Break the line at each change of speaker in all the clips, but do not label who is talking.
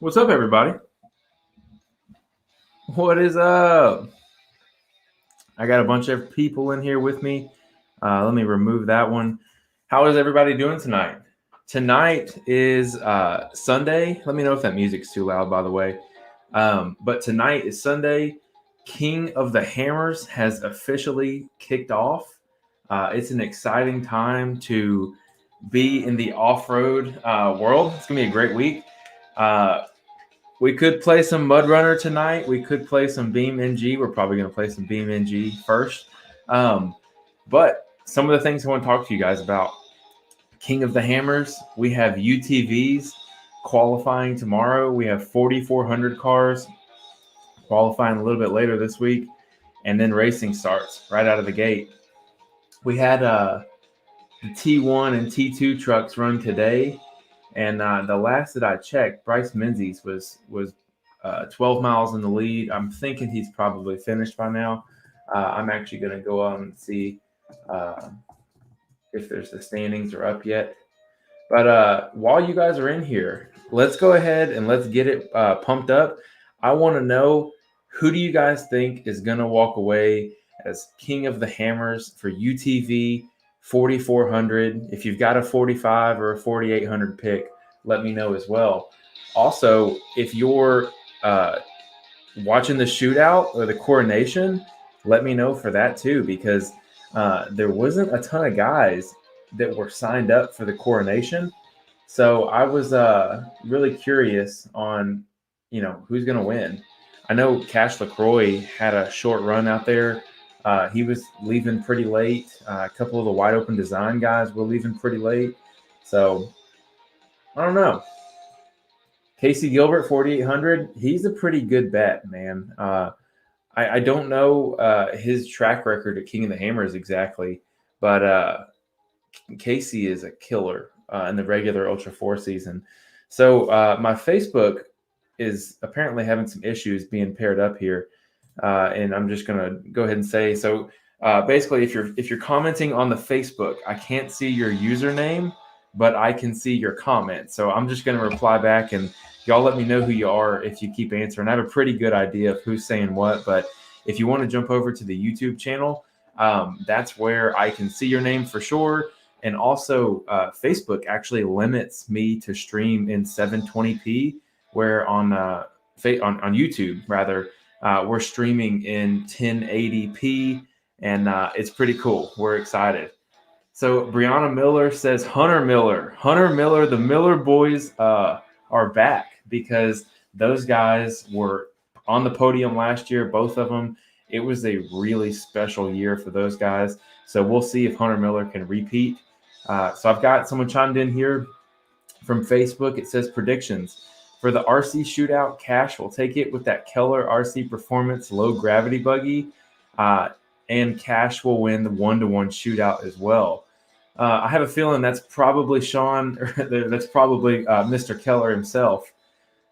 What's up, everybody? What is up? I got a bunch of people in here with me. Let me remove that one. How is everybody doing tonight? Tonight is Sunday. Let me know if that music's too loud, by the way. But tonight is Sunday. King of the Hammers has officially kicked off. It's an exciting time to be in the off road world. It's going to be a great week. Uh, We could play some Mud Runner tonight. We could play some Beam NG. We're probably going to play some Beam NG first. But some of the things I want to talk to you guys about. King of the Hammers. We have UTVs qualifying tomorrow. We have 4,400 cars qualifying a little bit later this week. And then racing starts right out of the gate. We had the T1 and T2 trucks run today. And the last that I checked, Bryce Menzies was 12 miles in the lead. I'm thinking he's probably finished by now. I'm actually going to go on and see if there's the standings are up yet. But while you guys are in here, let's go ahead and let's get it pumped up. I want to know, who do you guys think is going to walk away as King of the Hammers for UTV 4,400? If you've got a 45 or a 4,800 pick, let me know as well. Also, if you're watching the shootout or the coronation, let me know for that too, because there wasn't a ton of guys that were signed up for the coronation. So I was really curious on, who's going to win. I know Cash LaCroix had a short run out there. He was leaving pretty late. A couple of the wide open design guys were leaving pretty late. So I don't know. Casey Gilbert, 4,800. He's a pretty good bet, man. I don't know his track record at King of the Hammers exactly, but Casey is a killer in the regular Ultra 4 season. So my Facebook is apparently having some issues being paired up here. And I'm just going to go ahead and say, so basically, if you're commenting on the Facebook, I can't see your username, but I can see your comment. So I'm just going to reply back, and y'all let me know who you are if you keep answering. I have a pretty good idea of who's saying what, but if you want to jump over to the YouTube channel, that's where I can see your name for sure. And also, Facebook actually limits me to stream in 720p, where on YouTube rather. We're streaming in 1080p, and it's pretty cool. We're excited. So Brianna Miller says Hunter Miller, the Miller boys are back because those guys were on the podium last year, both of them. It was a really special year for those guys. So we'll see if Hunter Miller can repeat. So I've got someone chimed in here from Facebook. It says predictions. For the RC shootout, Cash will take it with that Keller RC Performance low gravity buggy, and Cash will win the 1-to-1 shootout as well. I have a feeling that's probably Sean, or that's probably Mr. Keller himself.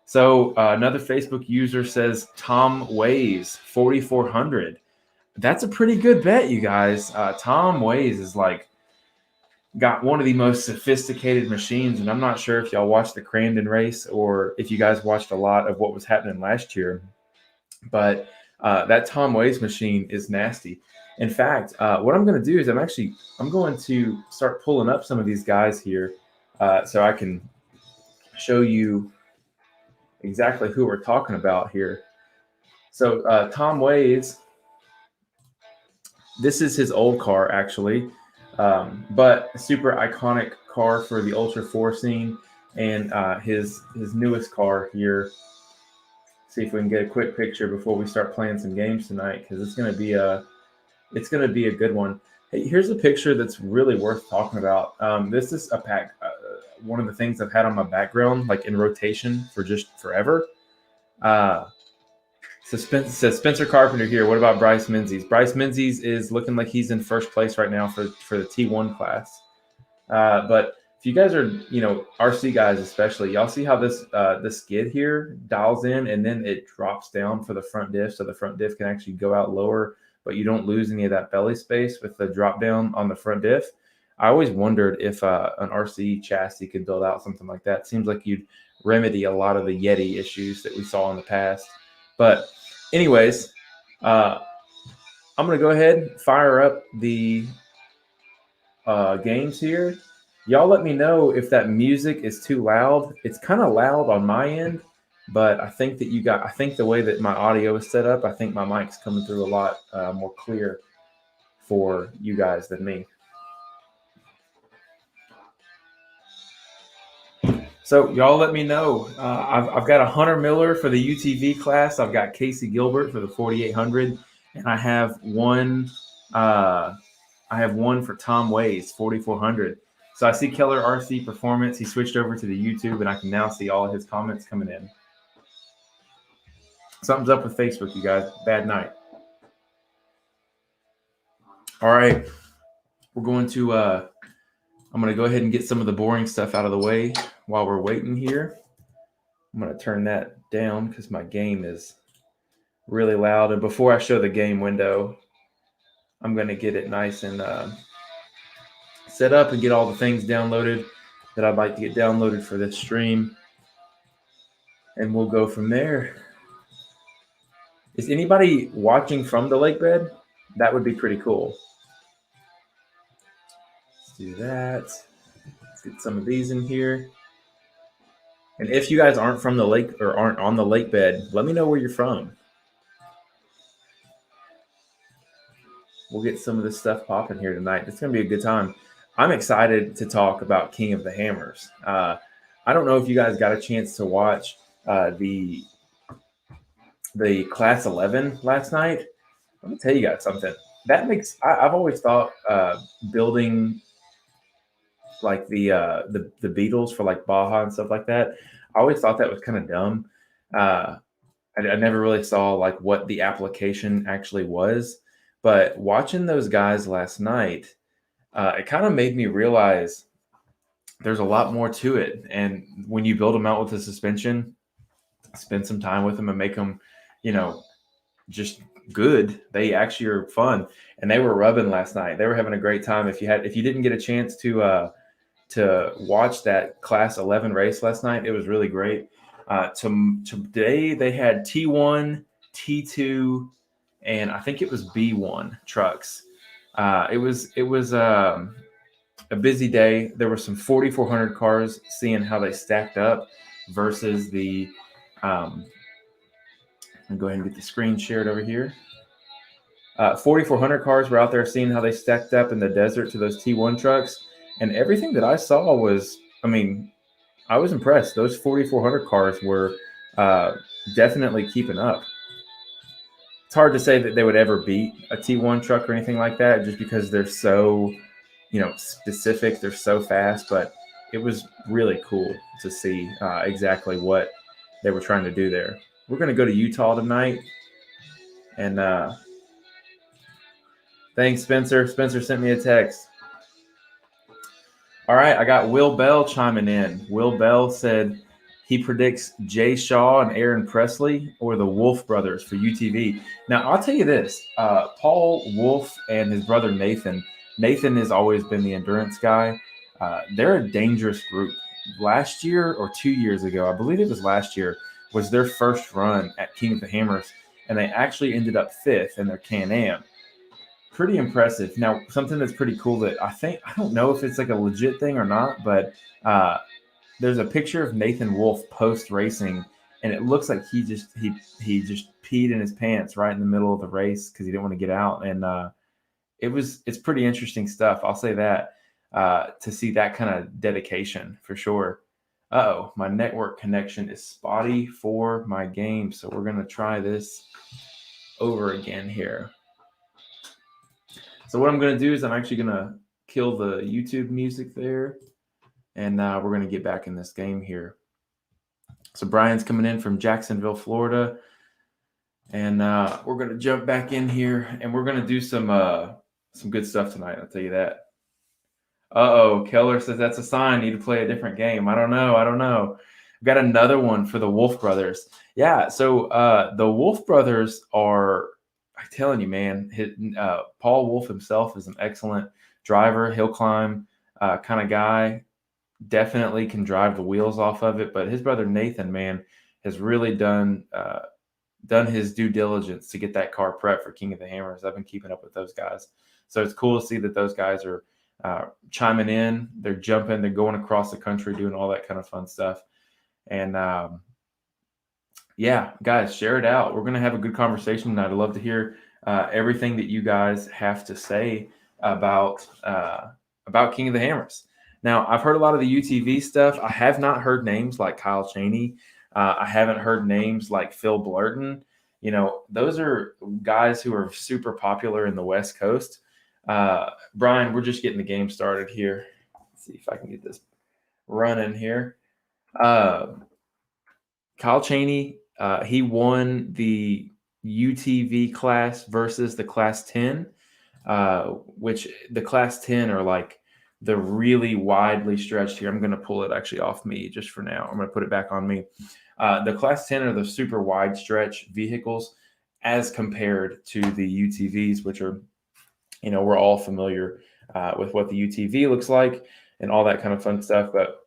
So another Facebook user says Tom Ways, 4,400. That's a pretty good bet, you guys. Tom Ways is got one of the most sophisticated machines, and I'm not sure if y'all watched the Crandon race or if you guys watched a lot of what was happening last year, but that Tom Ways machine is nasty. In fact, what I'm going to do is I'm going to start pulling up some of these guys here so I can show you exactly who we're talking about here. So Tom Ways, this is his old car actually. But a super iconic car for the Ultra 4 scene, and his newest car here. See if we can get a quick picture before we start playing some games tonight, because it's going to be a good one. Hey, here's a picture that's really worth talking about. This is a pack. One of the things I've had on my background, like in rotation for just forever. So Spencer Carpenter here. What about Bryce Menzies? Bryce Menzies is looking like he's in first place right now for the T1 class. But if you guys are, RC guys especially, y'all see how this skid here dials in and then it drops down for the front diff, so the front diff can actually go out lower, but you don't lose any of that belly space with the drop down on the front diff. I always wondered if an RC chassis could build out something like that. Seems like you'd remedy a lot of the Yeti issues that we saw in the past. But anyways, I'm going to go ahead and fire up the games here. Y'all let me know if that music is too loud. It's kind of loud on my end, but I think that I think the way that my audio is set up, I think my mic's coming through a lot more clear for you guys than me. So y'all let me know. I've got a Hunter Miller for the UTV class. I've got Casey Gilbert for the 4800, and I have one. I have one for Tom Ways 4400. So I see Keller RC Performance. He switched over to the YouTube, and I can now see all of his comments coming in. Something's up with Facebook, you guys. Bad night. All right, we're going to. I'm going to go ahead and get some of the boring stuff out of the way while we're waiting here. I'm going to turn that down because my game is really loud. And before I show the game window, I'm going to get it nice and set up and get all the things downloaded that I'd like to get downloaded for this stream. And we'll go from there. Is anybody watching from the lake bed? That would be pretty cool. Let's do that. Let's get some of these in here. And if you guys aren't from the lake or aren't on the lake bed, let me know where you're from. We'll get some of this stuff popping here tonight. It's going to be a good time. I'm excited to talk about King of the Hammers. I don't know if you guys got a chance to watch the Class 11 last night. Let me tell you guys something. That makes I've always thought building like the Beatles for like Baja and stuff like that. I always thought that was kind of dumb. I never really saw like what the application actually was. But watching those guys last night, it kind of made me realize there's a lot more to it. And when you build them out with the suspension, spend some time with them and make them, just good. They actually are fun. And they were rubbing last night. They were having a great time. If you didn't get a chance to watch that Class 11 race last night, it was really great. Today they had T1, T2, and I think it was B1 trucks. It was a busy day. There were some 4,400 cars, seeing how they stacked up versus the. I'll go ahead and get the screen shared over here. 4,400 cars were out there, seeing how they stacked up in the desert to those T1 trucks, and everything that I saw was, I was impressed. Those 4,400 cars were definitely keeping up. It's hard to say that they would ever beat a T1 truck or anything like that, just because they're so, specific. They're so fast, but it was really cool to see exactly what they were trying to do there. We're going to go to Utah tonight, and thanks, Spencer. Spencer sent me a text. All right, I got Will Bell chiming in. Will Bell said he predicts Jay Shaw and Aaron Presley or the Wolf brothers for UTV. Now, I'll tell you this. Paul Wolf and his brother Nathan. Nathan has always been the endurance guy. They're a dangerous group. Last year or 2 years ago, I believe it was last year, was their first run at King of the Hammers, and they actually ended up 5th in their Can-Am. Pretty impressive. Now, something that's pretty cool that I don't know if it's like a legit thing or not, but there's a picture of Nathan Wolf post racing, and it looks like he just peed in his pants right in the middle of the race because he didn't want to get out. And it's pretty interesting stuff. I'll say that to see that kind of dedication for sure. Uh-oh, my network connection is spotty for my game, so we're going to try this over again here. So what I'm going to do is I'm actually going to kill the YouTube music there, and we're going to get back in this game here. So Brian's coming in from Jacksonville, Florida, and we're going to jump back in here, and we're going to do some good stuff tonight, I'll tell you that. Uh-oh, Keller says that's a sign. Need to play a different game. I don't know. We've got another one for the Wolf Brothers. Yeah, so the Wolf Brothers are, I'm telling you, man, Paul Wolf himself is an excellent driver, hill climb kind of guy. definitely can drive the wheels off of it. But his brother Nathan, man, has really done his due diligence to get that car prepped for King of the Hammers. I've been keeping up with those guys, so it's cool to see that those guys are chiming in. They're jumping. They're going across the country, doing all that kind of fun stuff. And yeah, guys, share it out. We're gonna have a good conversation tonight. I'd love to hear everything that you guys have to say about King of the Hammers. Now, I've heard a lot of the UTV stuff. I have not heard names like Kyle Cheney. I haven't heard names like Phil Blurton. You know, those are guys who are super popular in the West Coast. Brian, we're just getting the game started here. Let's see if I can get this running here. Kyle Cheney, he won the UTV class versus the Class 10, which the Class 10 are like the really widely stretched here. I'm going to pull it actually off me just for now. I'm going to put it back on me. The Class 10 are the super wide stretch vehicles as compared to the UTVs, which are, you know, we're all familiar with what the UTV looks like and all that kind of fun stuff. But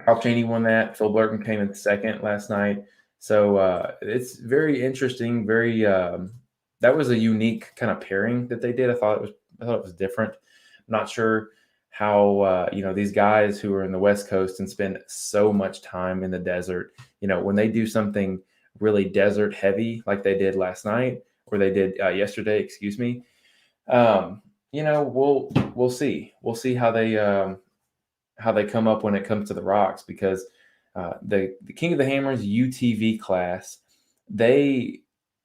Kyle Cheney won that. Phil Blurton came in second last night. So it's very interesting. Very that was a unique kind of pairing that they did. I thought it was different. I'm not sure how you know, these guys who are in the West Coast and spend so much time in the desert, you know, when they do something really desert heavy like they did last night or they did yesterday, excuse me. You know, we'll see. We'll see how they come up when it comes to the rocks, because the King of the Hammers UTV class, they're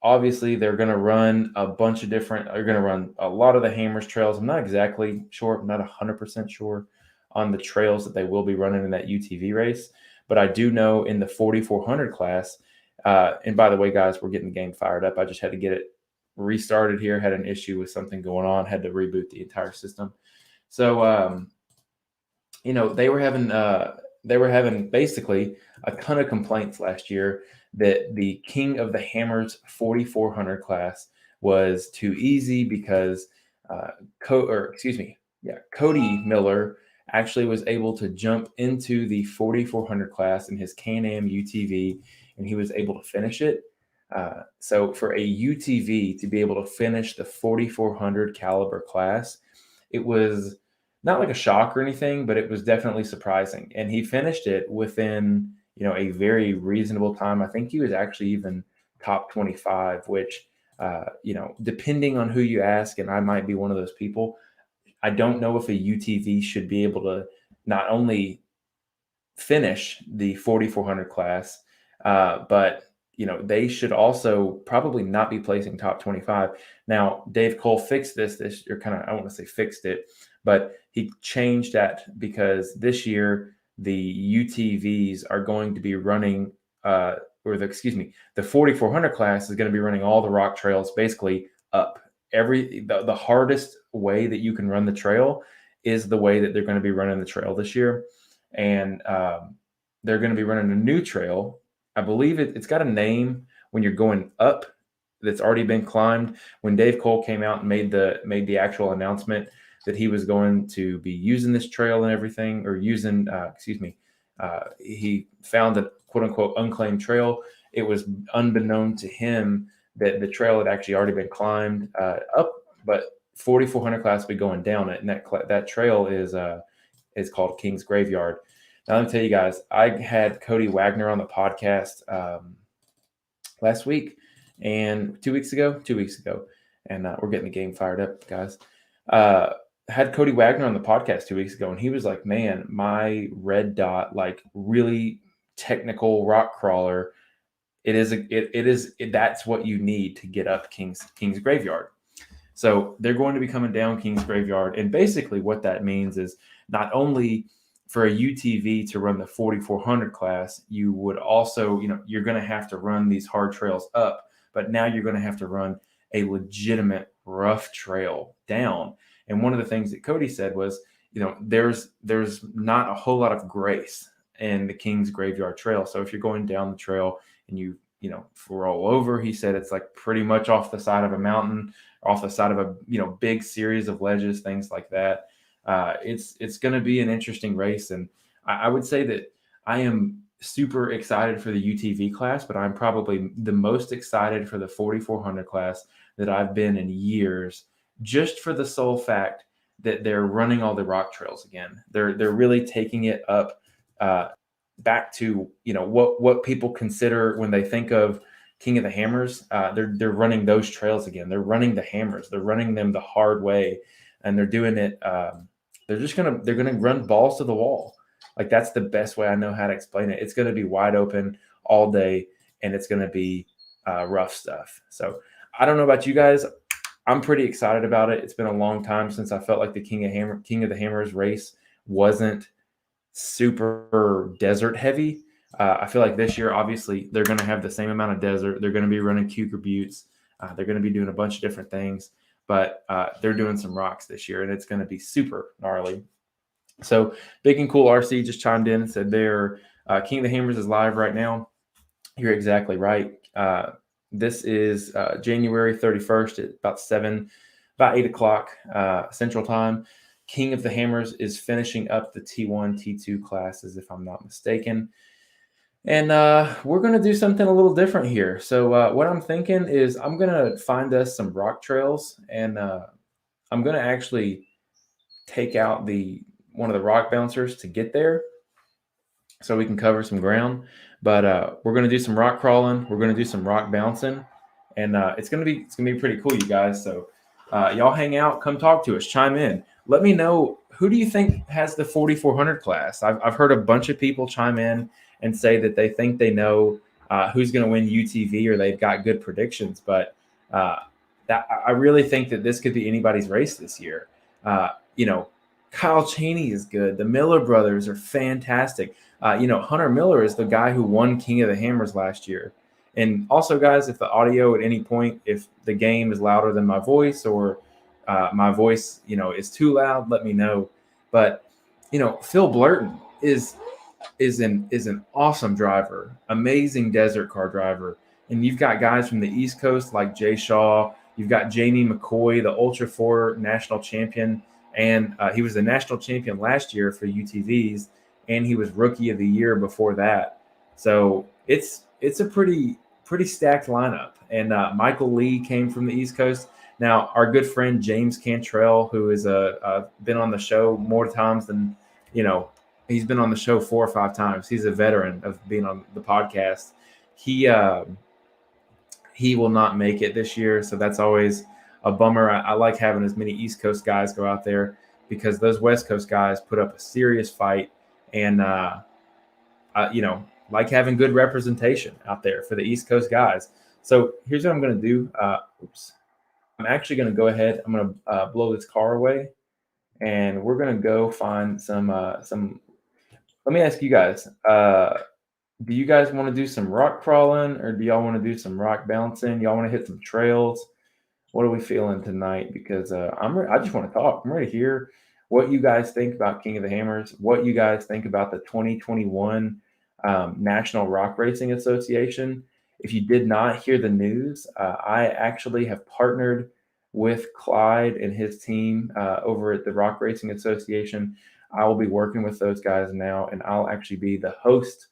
going to run a bunch of different. They're going to run a lot of the Hammers trails. I'm not exactly sure. I'm not 100% sure on the trails that they will be running in that UTV race, but I do know in the 4400 class. And by the way, guys, we're getting the game fired up. I just had to get it restarted here. Had an issue with something going on. Had to reboot the entire system. So you know, they were having basically a ton of complaints last year that the King of the Hammers 4400 class was too easy because Cody Miller actually was able to jump into the 4400 class in his Can-Am UTV, and he was able to finish it. So for a UTV to be able to finish the 4400 caliber class, it was not like a shock or anything, but it was definitely surprising. And he finished it within, you know, a very reasonable time. I think he was actually even top 25, which, you know, depending on who you ask, and I might be one of those people, I don't know if a UTV should be able to not only finish the 4400 class, but you know, they should also probably not be placing top 25. Now, Dave Cole fixed this year, kind of, I don't want to say fixed it, but he changed that because this year the UTVs are going to be running, the 4400 class is going to be running all the rock trails basically up. The hardest way that you can run the trail is the way that they're going to be running the trail this year. And they're going to be running a new trail. I believe it's got a name when you're going up that's already been climbed. When Dave Cole came out and made the actual announcement that he was going to be using this trail and everything, or using, he found a quote unquote unclaimed trail. It was unbeknown to him that the trail had actually already been climbed up, but 4400 class will be going down it, and that trail is called King's Graveyard. Now, let me tell you guys, I had Cody Wagner on the podcast last week and 2 weeks ago, and we're getting the game fired up, guys. Had Cody Wagner on the podcast 2 weeks ago, and he was like, man, my red dot, like really technical rock crawler, that's what you need to get up King's Graveyard. So they're going to be coming down King's Graveyard, and basically what that means is not only for a UTV to run the 4400 class, you would also, you know, you're going to have to run these hard trails up, but now you're going to have to run a legitimate rough trail down. And one of the things that Cody said was, you know, there's not a whole lot of grace in the King's Graveyard Trail. So if you're going down the trail and you roll over, he said it's like pretty much off the side of a mountain, off the side of a, you know, big series of ledges, things like that. It's going to be an interesting race, and I would say that I am super excited for the UTV class, but I'm probably the most excited for the 4400 class that I've been in years, just for the sole fact that they're running all the rock trails again. They're really taking it up back to what people consider when they think of King of the Hammers. They're running those trails again. They're running the hammers. They're running them the hard way, and they're doing it. They're gonna run balls to the wall. Like, that's the best way I know how to explain it. It's gonna be wide open all day, and it's gonna be rough stuff. So I don't know about you guys. I'm pretty excited about it. It's been a long time since I felt like the King of the Hammers race wasn't super desert heavy. I feel like this year, obviously, they're going to have the same amount of desert. They're going to be running Cougar Buttes. They're going to be doing a bunch of different things, but they're doing some rocks this year, and it's going to be super gnarly. So Big and Cool RC just chimed in and said their King of the Hammers is live right now. You're exactly right. This is January 31st at about 8 o'clock Central Time. King of the Hammers is finishing up the T1, T2 classes, if I'm not mistaken. And we're going to do something a little different here. So what I'm thinking is I'm going to find us some rock trails, and I'm going to actually take out one of the rock bouncers to get there so we can cover some ground. But we're going to do some rock crawling. We're going to do some rock bouncing, and it's going to be pretty cool, you guys. So y'all hang out, come talk to us, chime in. Let me know, who do you think has the 4400 class? I've heard a bunch of people chime in and say that they think they know who's going to win UTV, or they've got good predictions. But I really think that this could be anybody's race this year. Kyle Chaney is good. The Miller brothers are fantastic. Hunter Miller is the guy who won King of the Hammers last year. And also, guys, if the audio at any point, if the game is louder than my voice, or my voice, is too loud, let me know. But, Phil Blurton is an awesome driver, amazing desert car driver. And you've got guys from the East Coast like Jay Shaw. You've got Jamie McCoy, the Ultra 4 national champion. And he was the national champion last year for UTVs, and he was rookie of the year before that. So it's a pretty stacked lineup. And Michael Lee came from the East Coast. Now, our good friend James Cantrell, who is been on the show more times than, he's been on the show 4 or 5 times. He's a veteran of being on the podcast. He will not make it this year, so that's always a bummer. I like having as many East Coast guys go out there, because those West Coast guys put up a serious fight, and like having good representation out there for the East Coast guys. So here's what I'm going to do. I'm actually going to go ahead. I'm going to blow this car away, and we're going to go find some. Let me ask you guys. Do you guys want to do some rock crawling, or do y'all want to do some rock bouncing? Y'all want to hit some trails? What are we feeling tonight? Because I just want to talk. I'm ready to hear what you guys think about King of the Hammers, what you guys think about the 2021 National Rock Racing Association. If you did not hear the news, I actually have partnered with Clyde and his team over at the Rock Racing Association. I will be working with those guys now, and I'll actually be the host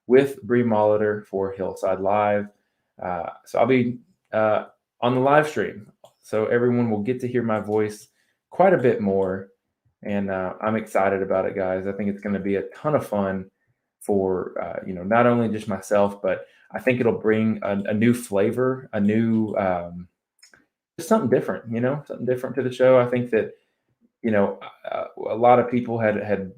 with Bree Molitor for Hillside Live. So I'll be on the live stream, so everyone will get to hear my voice quite a bit more, and I'm excited about it, guys. I think it's going to be a ton of fun for not only just myself, but I think it'll bring a new flavor, a new just something different, something different to the show. I think that a lot of people had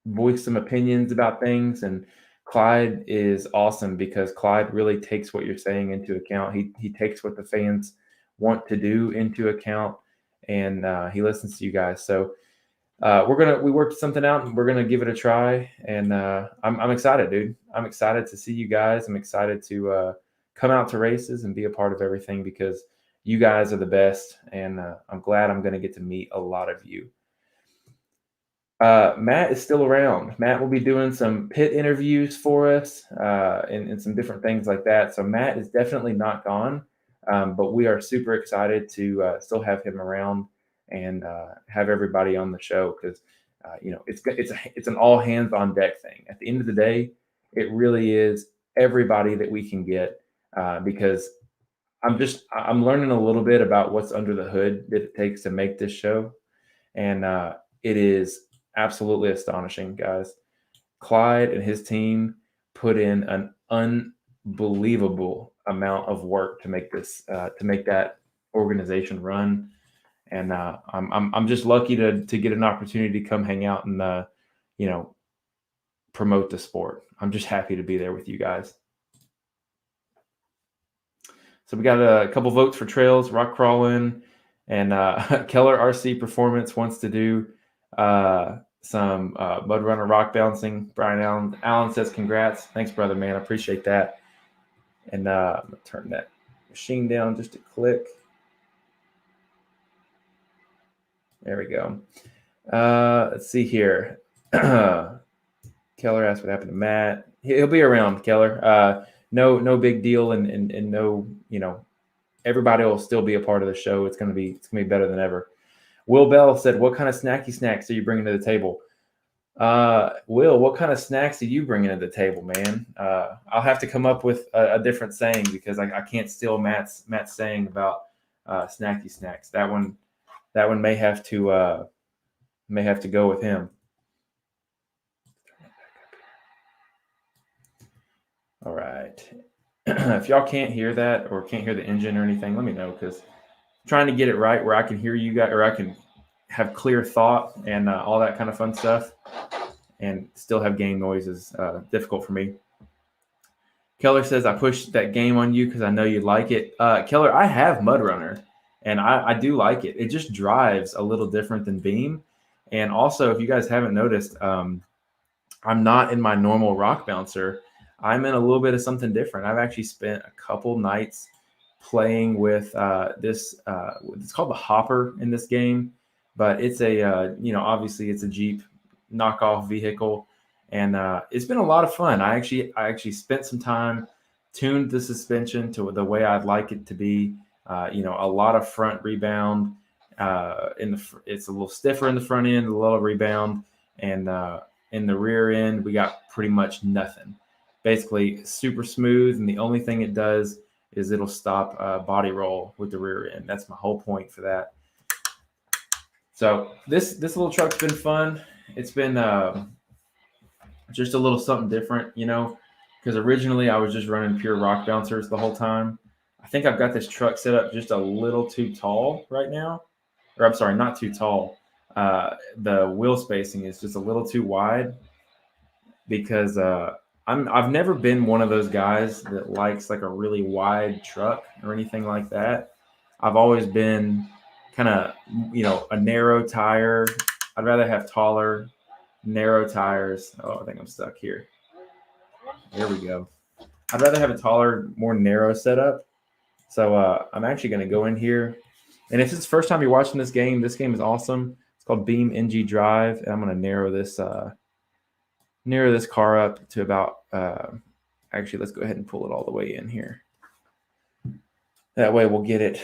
voiced some opinions about things, and Clyde is awesome, because Clyde really takes what you're saying into account. He takes what the fans want to do into account, and he listens to you guys. So we worked something out, and we're gonna give it a try. And I'm excited, dude. I'm excited to see you guys. I'm excited to come out to races and be a part of everything, because you guys are the best, and I'm glad I'm gonna get to meet a lot of you. Matt is still around. Matt will be doing some pit interviews for us and some different things like that. So Matt is definitely not gone, but we are super excited to still have him around and have everybody on the show, because it's an all hands on deck thing. At the end of the day, it really is everybody that we can get, because I'm learning a little bit about what's under the hood that it takes to make this show, and it is absolutely astonishing, guys. Clyde and his team put in an unbelievable amount of work to make that organization run, and I'm just lucky to get an opportunity to come hang out and promote the sport. I'm just happy to be there with you guys. So we got a couple votes for trails, rock crawling, and Keller RC Performance wants to do some mud runner rock bouncing. Brian Allen says congrats. Thanks, brother, man. I appreciate that. And I'm gonna turn that machine down just a click. There we go. Let's see here. Keller asked what happened to Matt. He'll be around, Keller. No big deal, and no, everybody will still be a part of the show. It's gonna be better than ever. Will Bell said, "What kind of snacky snacks are you bringing to the table?" Will, what kind of snacks are you bringing to the table, man? I'll have to come up with a different saying because I can't steal Matt's saying about snacky snacks. That one may have to go with him. All right. If y'all can't hear that or can't hear the engine or anything, let me know, because I'm trying to get it right where I can hear you guys, or I can have clear thought and all that kind of fun stuff, and still have game noises. Difficult for me. Keller says, I pushed that game on you because I know you'd like it. Keller, I have Mud Runner, and I do like it. It just drives a little different than Beam. And also, if you guys haven't noticed, I'm not in my normal rock bouncer. I'm in a little bit of something different. I've actually spent a couple nights playing with this. It's called the Hopper in this game, but it's obviously it's a Jeep knockoff vehicle, and it's been a lot of fun. I actually spent some time, tuned the suspension to the way I'd like it to be. A lot of front rebound. It's a little stiffer in the front end, a little rebound, and in the rear end we got pretty much nothing. Basically super smooth, and the only thing it does is it'll stop body roll with the rear end. That's my whole point for that. So this little truck's been fun. It's been just a little something different, because originally I was just running pure rock bouncers the whole time. I think I've got this truck set up just a little too tall right now. Or I'm sorry, not too tall. The wheel spacing is just a little too wide because I've never been one of those guys that likes like a really wide truck or anything like that. I've always been kind of, a narrow tire. I'd rather have taller, narrow tires. Oh, I think I'm stuck here. There we go. I'd rather have a taller, more narrow setup. So I'm actually going to go in here. And if it's the first time you're watching this game is awesome. It's called Beam NG Drive. And I'm going to narrow this car up to about, actually, let's go ahead and pull it all the way in here. That way we'll get it.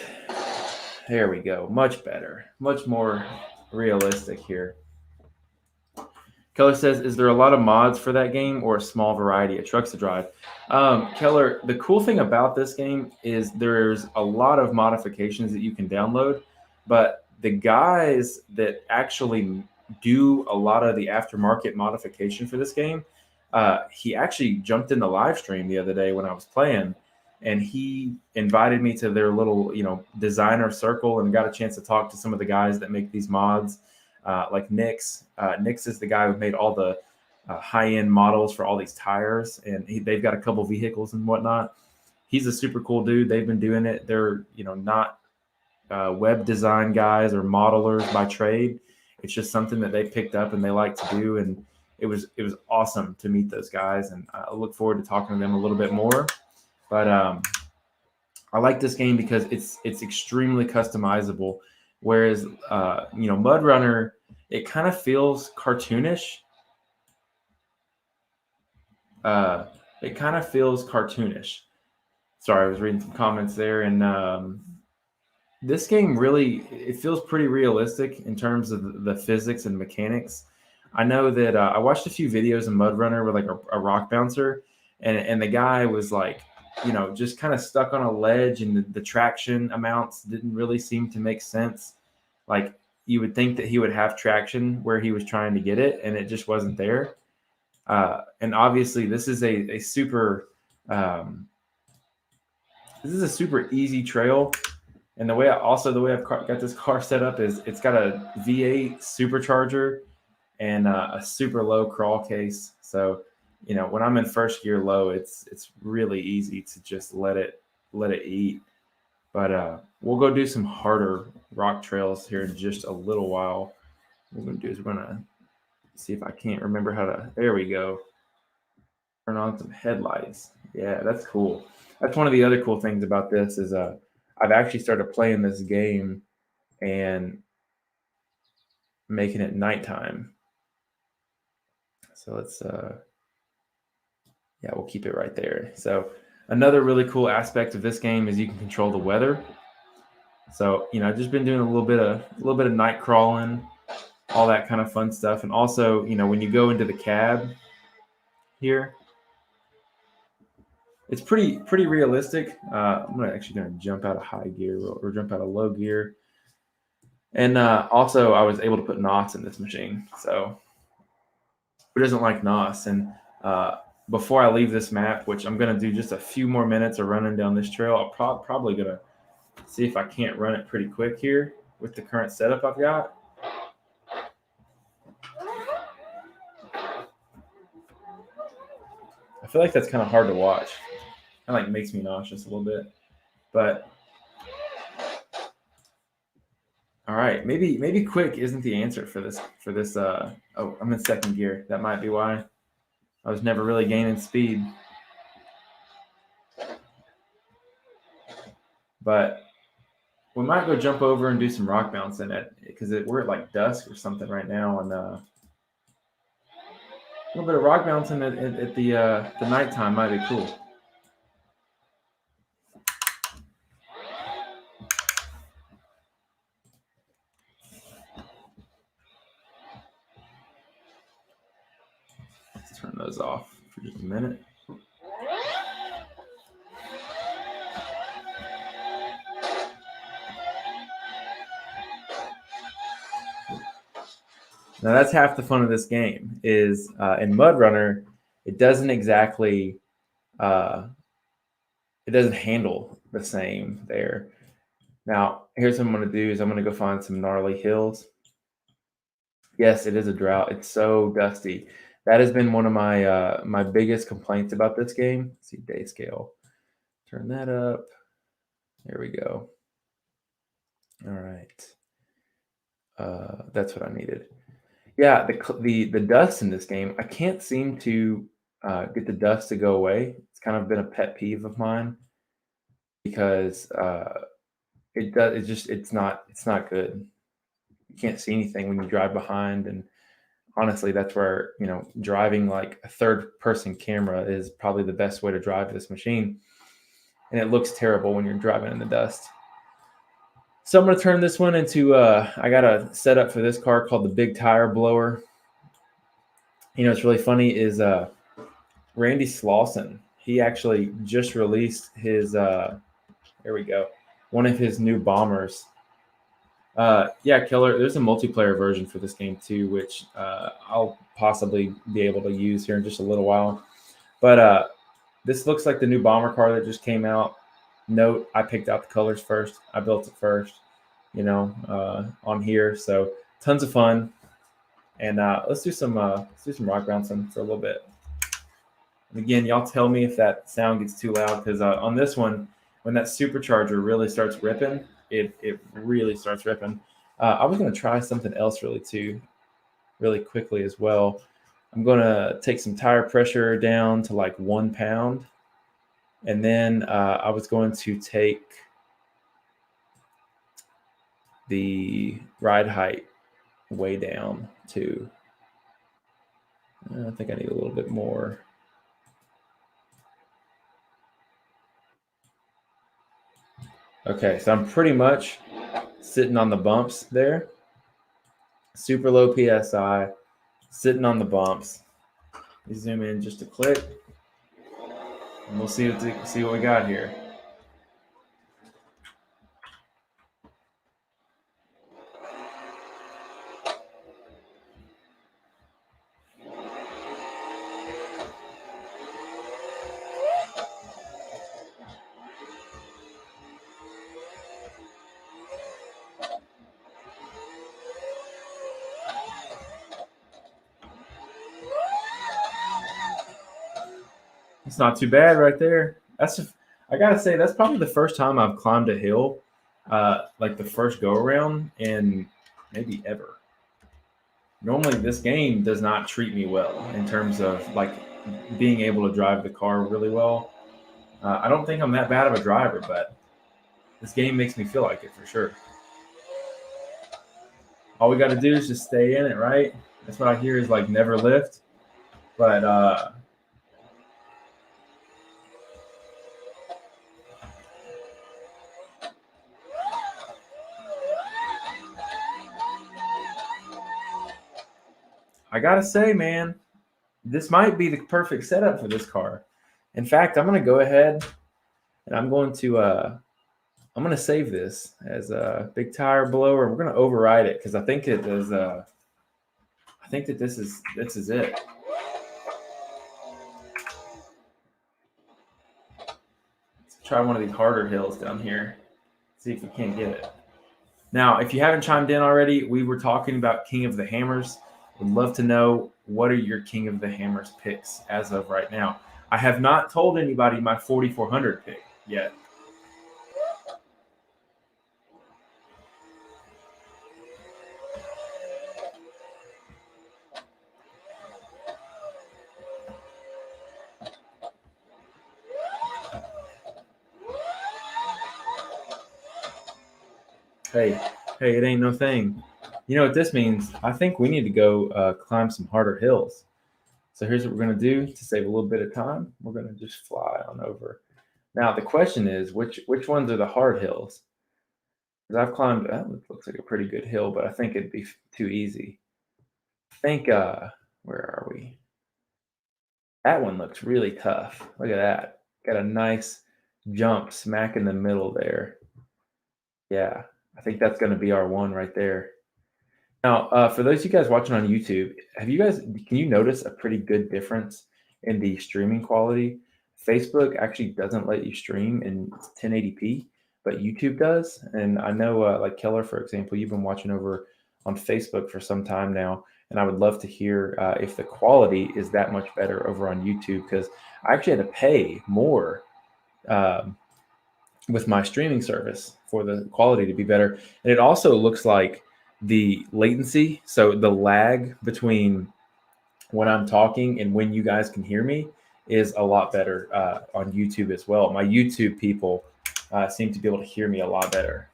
There we go. Much better. Much more realistic here. Keller says, is there a lot of mods for that game or a small variety of trucks to drive? Keller, the cool thing about this game is there's a lot of modifications that you can download, but the guys that actually do a lot of the aftermarket modification for this game, he actually jumped in the live stream the other day when I was playing, and he invited me to their little, designer circle, and got a chance to talk to some of the guys that make these mods, like Nix. Nix is the guy who made all the high-end models for all these tires, and they've got a couple vehicles and whatnot. He's a super cool dude. They've been doing it. They're, not web design guys or modelers by trade. It's just something that they picked up and they like to do. And it was awesome to meet those guys. And I look forward to talking to them a little bit more. But I like this game because it's extremely customizable. Whereas, Mud Runner, it kind of feels cartoonish. Sorry, I was reading some comments there. And this game really, it feels pretty realistic in terms of the physics and mechanics. I know that I watched a few videos of Mud Runner with like a rock bouncer, and the guy was like, just kind of stuck on a ledge, and the traction amounts didn't really seem to make sense. Like you would think that he would have traction where he was trying to get it, and it just wasn't there. And obviously, this is a super easy trail. And the way I've got this car set up is it's got a V8 supercharger and a super low crawl case. So, when I'm in first gear low, it's really easy to just let it eat. But we'll go do some harder rock trails here in just a little while. What we're gonna do is we're gonna see if I can't remember how to. There we go. Turn on some headlights. Yeah, that's cool. That's one of the other cool things about this is I've actually started playing this game and making it nighttime. So let's we'll keep it right there. So another really cool aspect of this game is you can control the weather. So I've just been doing a little bit of night crawling, all that kind of fun stuff. And also, when you go into the cab here, it's pretty realistic. I'm actually gonna jump out of high gear or jump out of low gear. And also, I was able to put NOS in this machine. So who doesn't like NOS? And before I leave this map, which I'm gonna do just a few more minutes of running down this trail, I'm probably gonna see if I can't run it pretty quick here with the current setup I've got. I feel like that's kind of hard to watch. It like makes me nauseous a little bit, but all right, maybe quick isn't the answer for this. Oh, I'm in second gear. That might be why I was never really gaining speed. But we might go jump over and do some rock bouncing because we're at like dusk or something right now, and a little bit of rock bouncing at the nighttime might be cool. Let's turn those off for just a minute. Now that's half the fun of this game. Is in Mud Runner, it doesn't exactly it doesn't handle the same there. Now here's what I'm going to do: is I'm going to go find some gnarly hills. Yes, it is a drought. It's so dusty. That has been one of my my biggest complaints about this game. Let's see day scale. Turn that up. There we go. All right. That's what I needed. Yeah, the dust in this game, I can't seem to get the dust to go away. It's kind of been a pet peeve of mine because it's not good. You can't see anything when you drive behind, and honestly, that's where driving like a third person camera is probably the best way to drive this machine, and it looks terrible when you're driving in the dust. So I'm going to turn this one into, I got a setup for this car called the Big Tire Blower. What's really funny is Randy Slauson, he actually just released his, there we go, one of his new bombers. Yeah, Killer, there's a multiplayer version for this game too, which I'll possibly be able to use here in just a little while. But this looks like the new bomber car that just came out. Note, I picked out the colors first. I built it first, on here. So tons of fun. And let's do some rock bouncing for a little bit. And again, y'all tell me if that sound gets too loud, because on this one, when that supercharger really starts ripping, it really starts ripping. I was going to try something else really quickly as well. I'm going to take some tire pressure down to like 1 pound. And then I was going to take the ride height way down too. I think I need a little bit more. Okay, so I'm pretty much sitting on the bumps there. Super low PSI. sitting on the bumps. We zoom in just a click, and we'll see what we got here. It's not too bad right there. I gotta say that's probably the first time I've climbed a hill, like the first go around, and maybe ever. Normally, this game does not treat me well in terms of like being able to drive the car really well. I don't think I'm that bad of a driver, but this game makes me feel like it for sure. All we got to do is just stay in it, right? That's what I hear is like never lift, but I gotta say, man, this might be the perfect setup for this car. In fact, I'm gonna go ahead and I'm gonna save this as a big tire blower. We're gonna override it because I think it is I think that this is it. Let's try one of these harder hills down here. See if we can't get it. Now, if you haven't chimed in already, we were talking about King of the Hammers. Would love to know what are your King of the Hammers picks as of right now. I have not told anybody my 4400 pick yet. Hey, it ain't no thing. You know what this means? I think we need to go climb some harder hills. So here's what we're going to do to save a little bit of time. We're going to just fly on over. Now the question is, which ones are the hard hills? Because I've climbed, that looks like a pretty good hill, but I think it'd be too easy. I think, where are we? That one looks really tough. Look at that. Got a nice jump smack in the middle there. Yeah, I think that's going to be our one right there. Now, for those of you guys watching on YouTube, can you notice a pretty good difference in the streaming quality? Facebook actually doesn't let you stream in 1080p, but YouTube does. And I know, like Keller, for example, you've been watching over on Facebook for some time now, and I would love to hear if the quality is that much better over on YouTube, because I actually had to pay more with my streaming service for the quality to be better. And it also looks like the latency, so the lag between when I'm talking and when you guys can hear me, is a lot better on YouTube as well. My YouTube people seem to be able to hear me a lot better.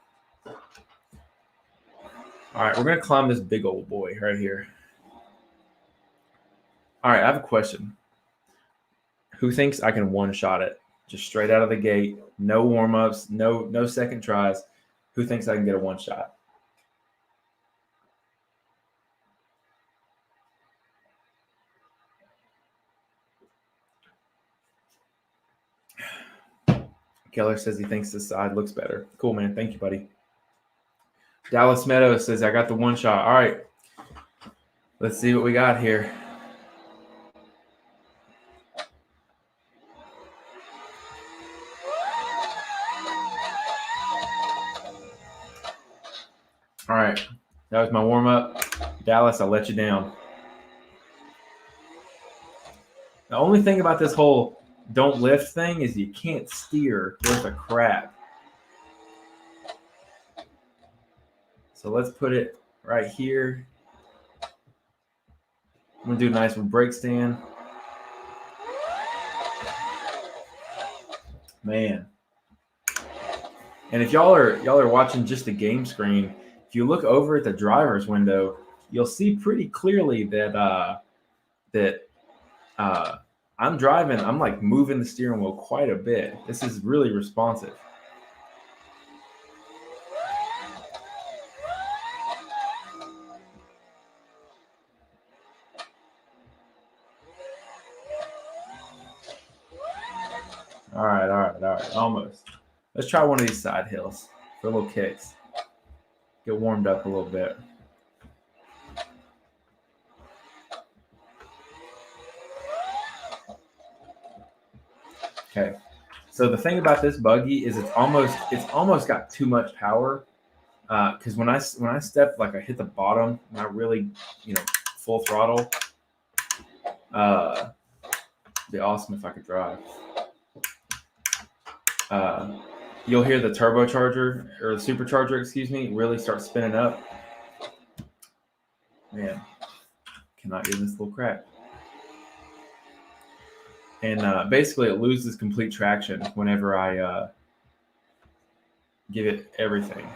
All right, we're going to climb this big old boy right here. All right, I have a question. Who thinks I can one-shot it? Just straight out of the gate, no warm-ups, no second tries. Who thinks I can get a one-shot? Keller says he thinks this side looks better. Cool, man. Thank you, buddy. Dallas Meadows says I got the one shot. All right. Let's see what we got here. All right. That was my warm up. Dallas, I'll let you down. The only thing about this whole don't lift thing is you can't steer worth a crap. So let's put it right here. I'm gonna do a nice brake stand. Man. And if y'all are watching just the game screen, if you look over at the driver's window, you'll see pretty clearly that I'm driving. I'm like moving the steering wheel quite a bit. This is really responsive. All right, almost. Let's try one of these side hills for little kicks. Get warmed up a little bit. Okay. So the thing about this buggy is it's almost got too much power. Because when I step, like I hit the bottom and I really, full throttle. It'd be awesome if I could drive. You'll hear the turbocharger or the supercharger, excuse me, really start spinning up. Man, cannot get this little crack. And basically, it loses complete traction whenever I give it everything.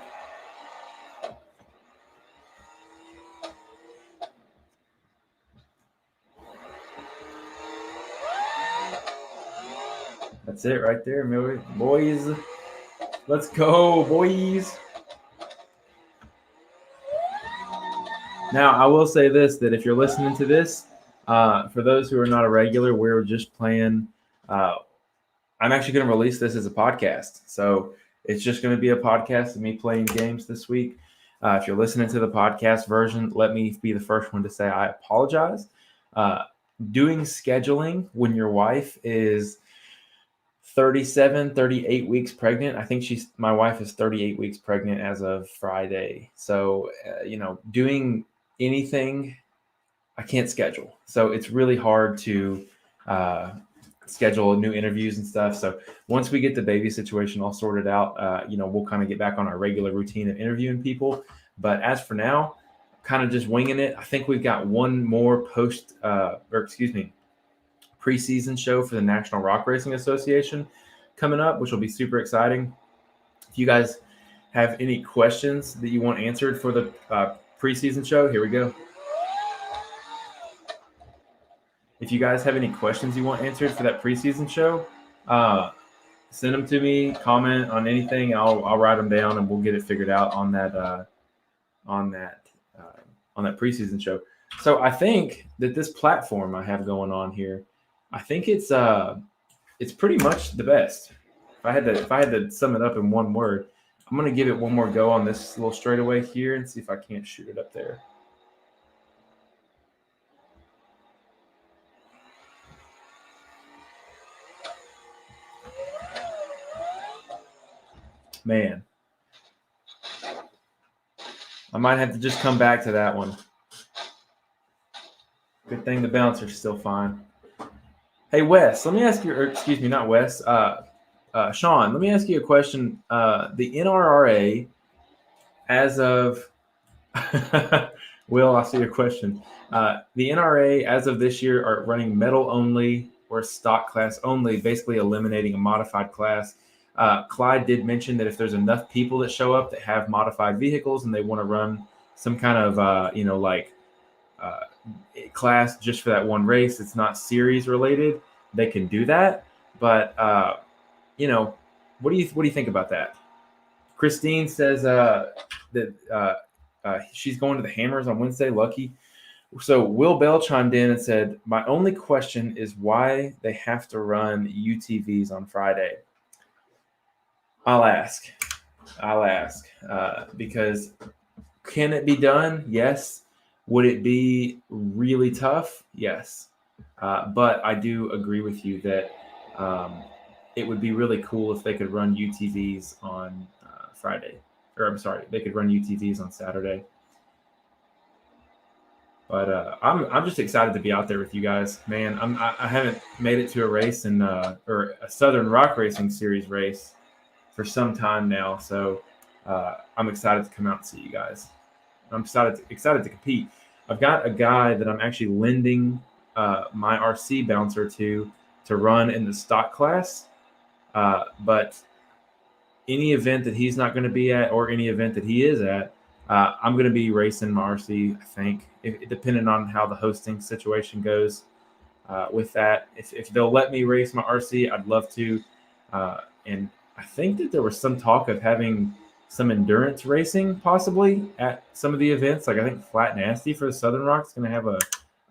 That's it right there, boys. Let's go, boys. Now, I will say this, that if you're listening to this, for those who are not a regular, we're just playing. I'm actually going to release this as a podcast. So it's just going to be a podcast of me playing games this week. If you're listening to the podcast version, let me be the first one to say I apologize. Doing scheduling when your wife is 37, 38 weeks pregnant. I think my wife is 38 weeks pregnant as of Friday. So, doing anything, I can't schedule. So it's really hard to schedule new interviews and stuff. So once we get the baby situation all sorted out, we'll kind of get back on our regular routine of interviewing people. But as for now, kind of just winging it. I think we've got one more preseason show for the National Rock Racing Association coming up, which will be super exciting. If you guys have any questions that you want answered for the preseason show, here we go. If you guys have any questions you want answered for that preseason show, send them to me, comment on anything. I'll write them down and we'll get it figured out on that preseason show. So I think that this platform I have going on here, I think it's pretty much the best. If I had to sum it up in one word, I'm gonna give it one more go on this little straightaway here and see if I can't shoot it up there. Man, I might have to just come back to that one. Good thing the bouncer's still fine. Hey, Wes, let me ask you, or excuse me, not Wes, Sean, let me ask you a question. The NRRA, as of, Will, I see your question. The NRA, as of this year, are running metal only or stock class only, basically eliminating a modified class. Clyde did mention that if there's enough people that show up that have modified vehicles and they want to run some kind of, class just for that one race, it's not series related, they can do that. But, what do you think about that? Christine says that she's going to the Hammers on Wednesday. Lucky. So Will Bell chimed in and said, my only question is why they have to run UTVs on Friday. I'll ask because can it be done? Yes. Would it be really tough? Yes. But I do agree with you that it would be really cool if they could run UTVs on Friday. Or I'm sorry, they could run UTVs on Saturday. But I'm just excited to be out there with you guys, man. I haven't made it to a race or a Southern Rock Racing Series race for some time now, so I'm excited to come out and see you guys. I'm excited to compete. I've got a guy that I'm actually lending my RC bouncer to run in the stock class, but any event that he's not going to be at or any event that he is at, I'm going to be racing my RC, I think, depending on how the hosting situation goes with that. If they'll let me race my RC, I'd love to. And I think that there was some talk of having some endurance racing possibly at some of the events. Like I think Flat Nasty for the Southern Rock is going to have a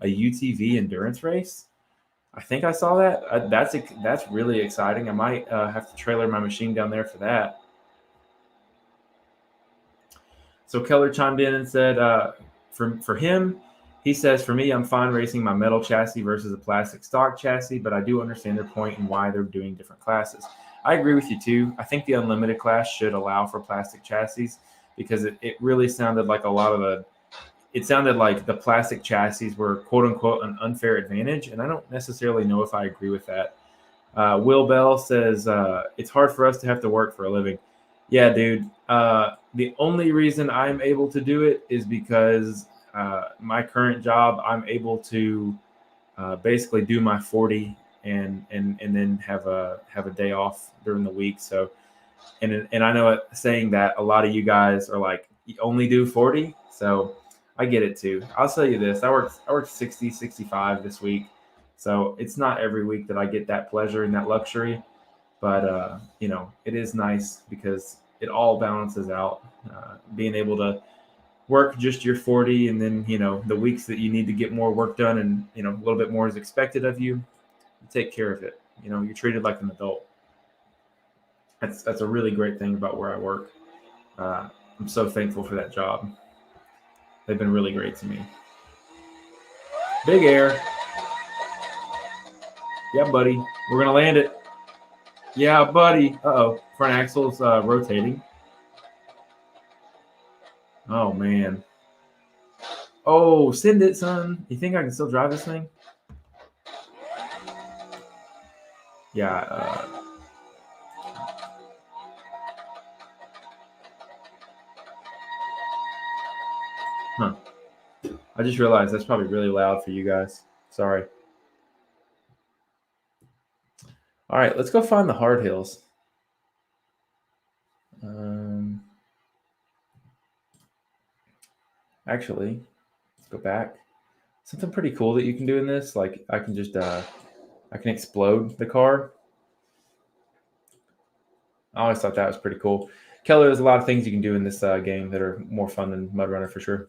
UTV endurance race. I think I saw that. That's really exciting. I might have to trailer my machine down there for that. So Keller chimed in and said, for him, he says, for me, I'm fine racing my metal chassis versus a plastic stock chassis, but I do understand their point and why they're doing different classes. I agree with you too. I think the unlimited class should allow for plastic chassis because it really sounded like a lot of it sounded like the plastic chassis were quote unquote an unfair advantage. And I don't necessarily know if I agree with that. Will Bell says, it's hard for us to have to work for a living. Yeah, dude. The only reason I'm able to do it is because my current job, I'm able to basically do my 40 and then have a day off during the week. So, and I know saying that a lot of you guys are like, you only do 40. So I get it too. I'll tell you this. I worked 60, 65 this week. So it's not every week that I get that pleasure and that luxury, but it is nice because it all balances out. Being able to work just your 40 and then the weeks that you need to get more work done and a little bit more is expected of you, you take care of it. You're treated like an adult. That's a really great thing about where I work. I'm so thankful for that job. They've been really great to me. Big air. Yeah, buddy. We're gonna land it. Yeah, buddy. Uh-oh. Front axle's rotating. Oh man. Oh, send it, son. You think I can still drive this thing? Yeah. Huh. I just realized that's probably really loud for you guys. Sorry. All right, let's go find the hard hills. Actually, let's go back. Something pretty cool that you can do in this, like I can just I can explode the car. I always thought that was pretty cool. Keller, there's a lot of things you can do in this game that are more fun than Mud Runner for sure.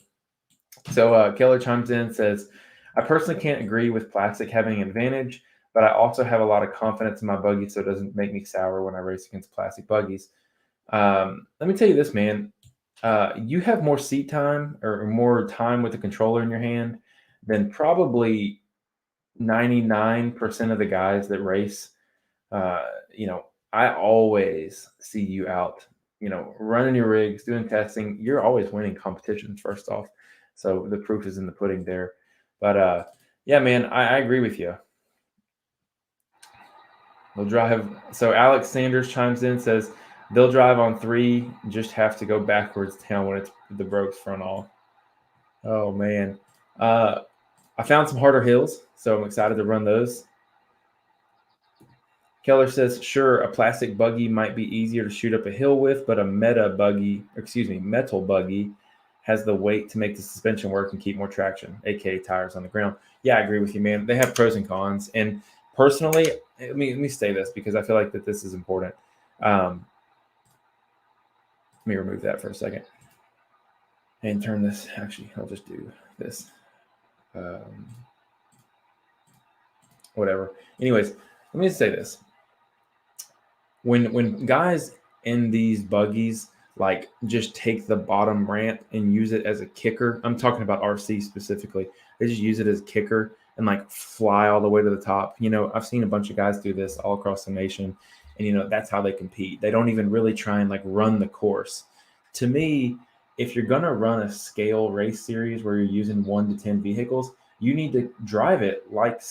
So Keller chimes in and says, I personally can't agree with plastic having an advantage, but I also have a lot of confidence in my buggy, so it doesn't make me sour when I race against plastic buggies. Let me tell you this, man. You have more seat time or more time with the controller in your hand than probably 99% of the guys that race. Uh, you know, I always see you out, running your rigs, doing testing. You're always winning competitions, first off. So the proof is in the pudding there. But yeah, man, I agree with you. They'll drive. So Alex Sanders chimes in, says they'll drive on 3, just have to go backwards down when it's the Brooks front all. Oh man. I found some harder hills, so I'm excited to run those. Keller says, sure, a plastic buggy might be easier to shoot up a hill with, but a metal buggy has the weight to make the suspension work and keep more traction, aka tires on the ground. Yeah, I agree with you, man. They have pros and cons. And personally, let me say this because I feel like that this is important. Let me remove that for a second and turn this. Actually, I'll just do this. Whatever. Anyways, let me just say this. When guys in these buggies like just take the bottom ramp and use it as a kicker, I'm talking about RC specifically. They just use it as a kicker and like fly all the way to the top. I've seen a bunch of guys do this all across the nation, and that's how they compete. They don't even really try and like run the course. To me, if you're gonna run a scale race series where you're using 1 to 10 vehicles, you need to drive it like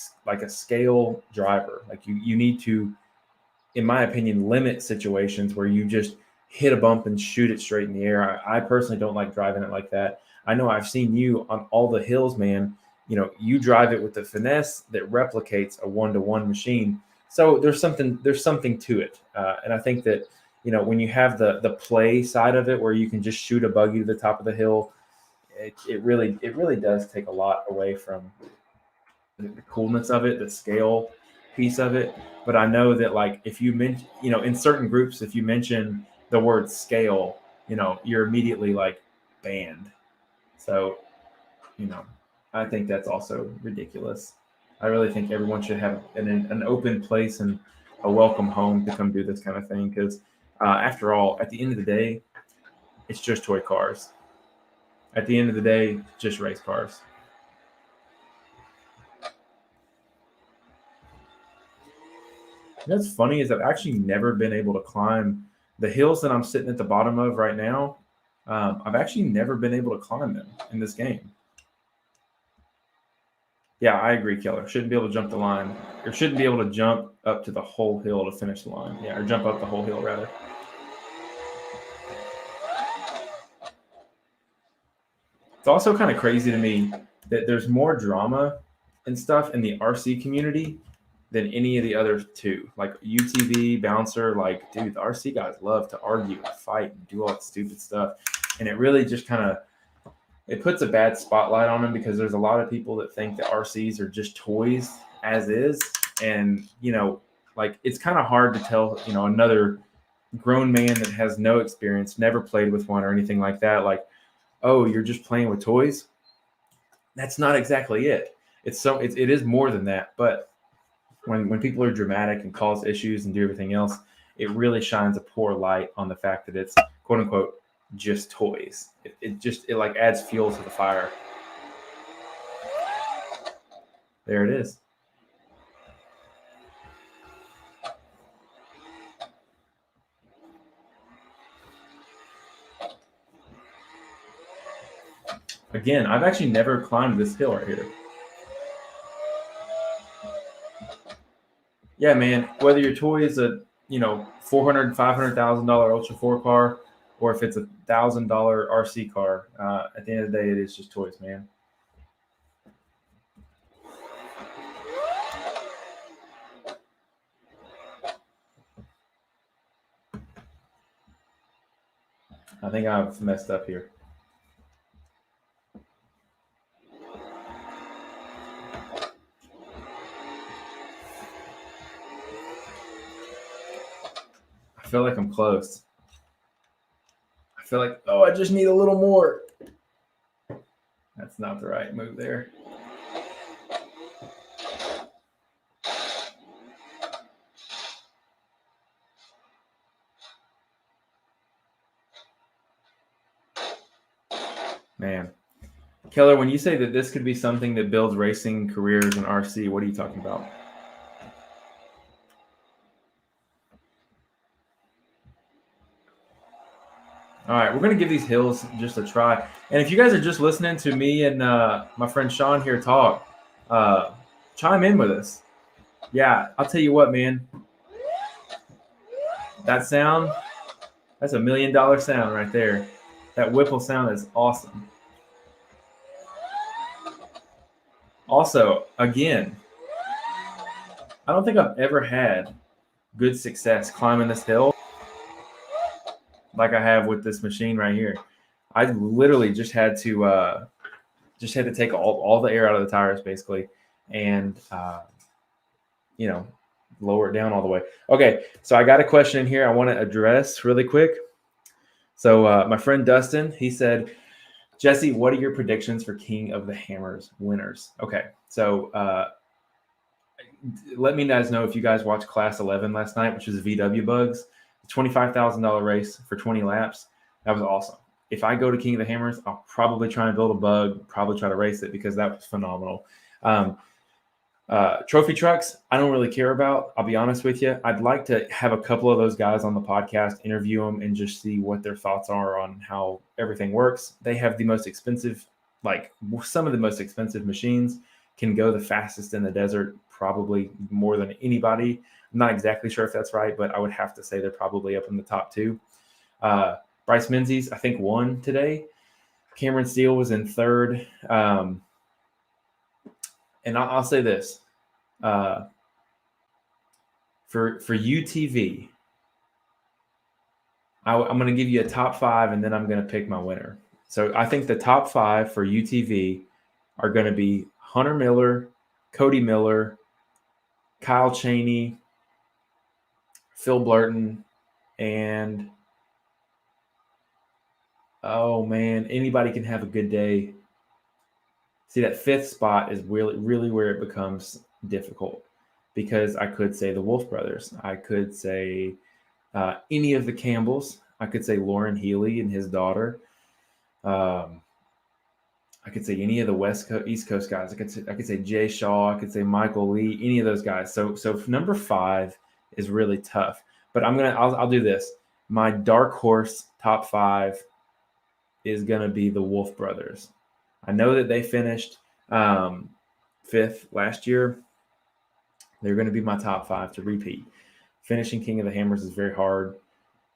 a scale driver. Like you need to, in my opinion, limit situations where you just hit a bump and shoot it straight in the air. I personally don't like driving it like that. I know I've seen you on all the hills, man. You drive it with the finesse that replicates a 1-to-1 machine. So there's something to it, and I think that when you have the play side of it, where you can just shoot a buggy to the top of the hill, it really does take a lot away from the coolness of it, the scale piece of it. But I know that like if you mention, in certain groups, if you mention the word scale, you're immediately like banned. So, I think that's also ridiculous. I really think everyone should have an open place and a welcome home to come do this kind of thing because, after all, at the end of the day, it's just toy cars. At the end of the day, just race cars. What's funny is I've actually never been able to climb the hills that I'm sitting at the bottom of right now. I've actually never been able to climb them in this game. Yeah, I agree, Keller. Shouldn't be able to jump the line, or shouldn't be able to jump up to the whole hill to finish the line. Yeah, or jump up the whole hill rather. It's also kind of crazy to me that there's more drama and stuff in the RC community than any of the other two. Like UTV, Bouncer, like, dude, the RC guys love to argue and fight and do all that stupid stuff. And it really just kind of it puts a bad spotlight on them because there's a lot of people that think that RCs are just toys as is. And, like it's kind of hard to tell, another grown man that has no experience, never played with one or anything like that, like, oh, you're just playing with toys. That's not exactly it. It is more than that. But when people are dramatic and cause issues and do everything else, it really shines a poor light on the fact that it's quote unquote just toys. It like adds fuel to the fire. There it is. Again, I've actually never climbed this hill right here. Yeah, man. Whether your toy is a $400,000, $500,000 Ultra 4 car, or if it's $1,000 RC car, at the end of the day, it is just toys, man. I think I've messed up here. I feel like I'm close. I feel like, oh, I just need a little more. That's not the right move there. Man. Keller, when you say that this could be something that builds racing careers in RC, what are you talking about? All right, we're going to give these hills just a try. And if you guys are just listening to me and my friend Sean here talk, chime in with us. Yeah, I'll tell you what, man. That sound, that's $1 million sound right there. That Whipple sound is awesome. Also, again, I don't think I've ever had good success climbing this hill like I have with this machine right here. I literally just had to take all the air out of the tires basically, and lower it down all the way. Okay, so I got a question in here I want to address really quick. So my friend Dustin, he said, Jesse, what are your predictions for King of the Hammers winners? Okay, so let me guys know if you guys watched Class 11 last night, which is VW Bugs, $25,000 race for 20 laps. That was awesome. If I go to King of the Hammers, I'll probably try and build a bug, probably try to race it because that was phenomenal. Trophy trucks, I don't really care about. I'll be honest with you. I'd like to have a couple of those guys on the podcast, interview them, and just see what their thoughts are on how everything works. They have the most expensive, like some of the most expensive machines, can go the fastest in the desert, probably more than anybody. I'm not exactly sure if that's right, but I would have to say they're probably up in the top two. Bryce Menzies, I think, won today. Cameron Steele was in third. And I'll say this, for UTV, I'm going to give you a top five, and then I'm going to pick my winner. So I think the top five for UTV are going to be Hunter Miller, Cody Miller, Kyle Cheney, Phil Blurton, and oh man, anybody can have a good day. See, that fifth spot is really, really where it becomes difficult because I could say the Wolf brothers. I could say any of the Campbells. I could say Lauren Healy and his daughter. I could say any of the East Coast guys. I could say Jay Shaw. I could say Michael Lee. Any of those guys. So number 5 is really tough. But I'll do this. My dark horse top 5 is gonna be the Wolf brothers. I know that they finished 5th last year. They're going to be my top 5 to repeat. Finishing King of the Hammers is very hard.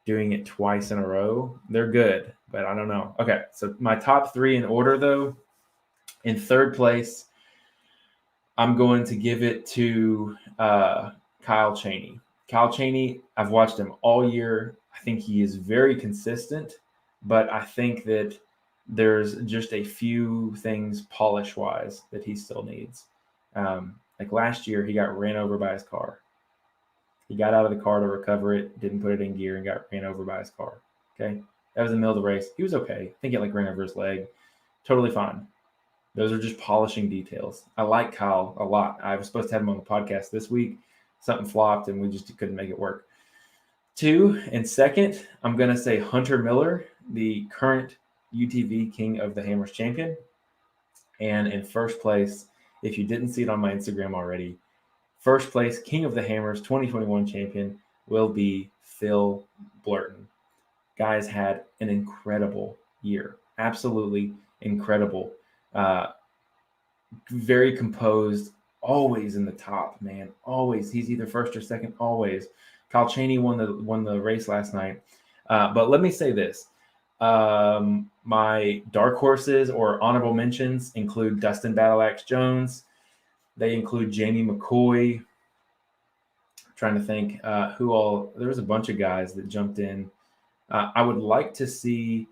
Doing it twice in a row, they're good, but I don't know. Okay, so my top 3 in order, though. In 3rd place, I'm going to give it to Kyle Chaney. Kyle Chaney, I've watched him all year. I think he is very consistent, but I think that there's just a few things polish-wise that he still needs. Like last year, he got ran over by his car. He got out of the car to recover it, didn't put it in gear, and got ran over by his car. Okay? That was in the middle of the race. He was okay. I think he ran over his leg. Totally fine. Those are just polishing details. I like Kyle a lot. I was supposed to have him on the podcast this week. Something flopped, and we just couldn't make it work. 2 and 2nd, I'm going to say Hunter Miller, the current UTV King of the Hammers champion. And in 1st place, if you didn't see it on my Instagram already, 1st place King of the Hammers 2021 champion will be Phil Blurton. Guys had an incredible year. Absolutely incredible. Very composed, always in the top, man. Always. He's either 1st or 2nd, always. Kyle Chaney won the race last night. But let me say this. My dark horses or honorable mentions include Dustin Battleaxe Jones. They include Jamie McCoy. I'm trying to think who all. There was a bunch of guys that jumped in. I would like to see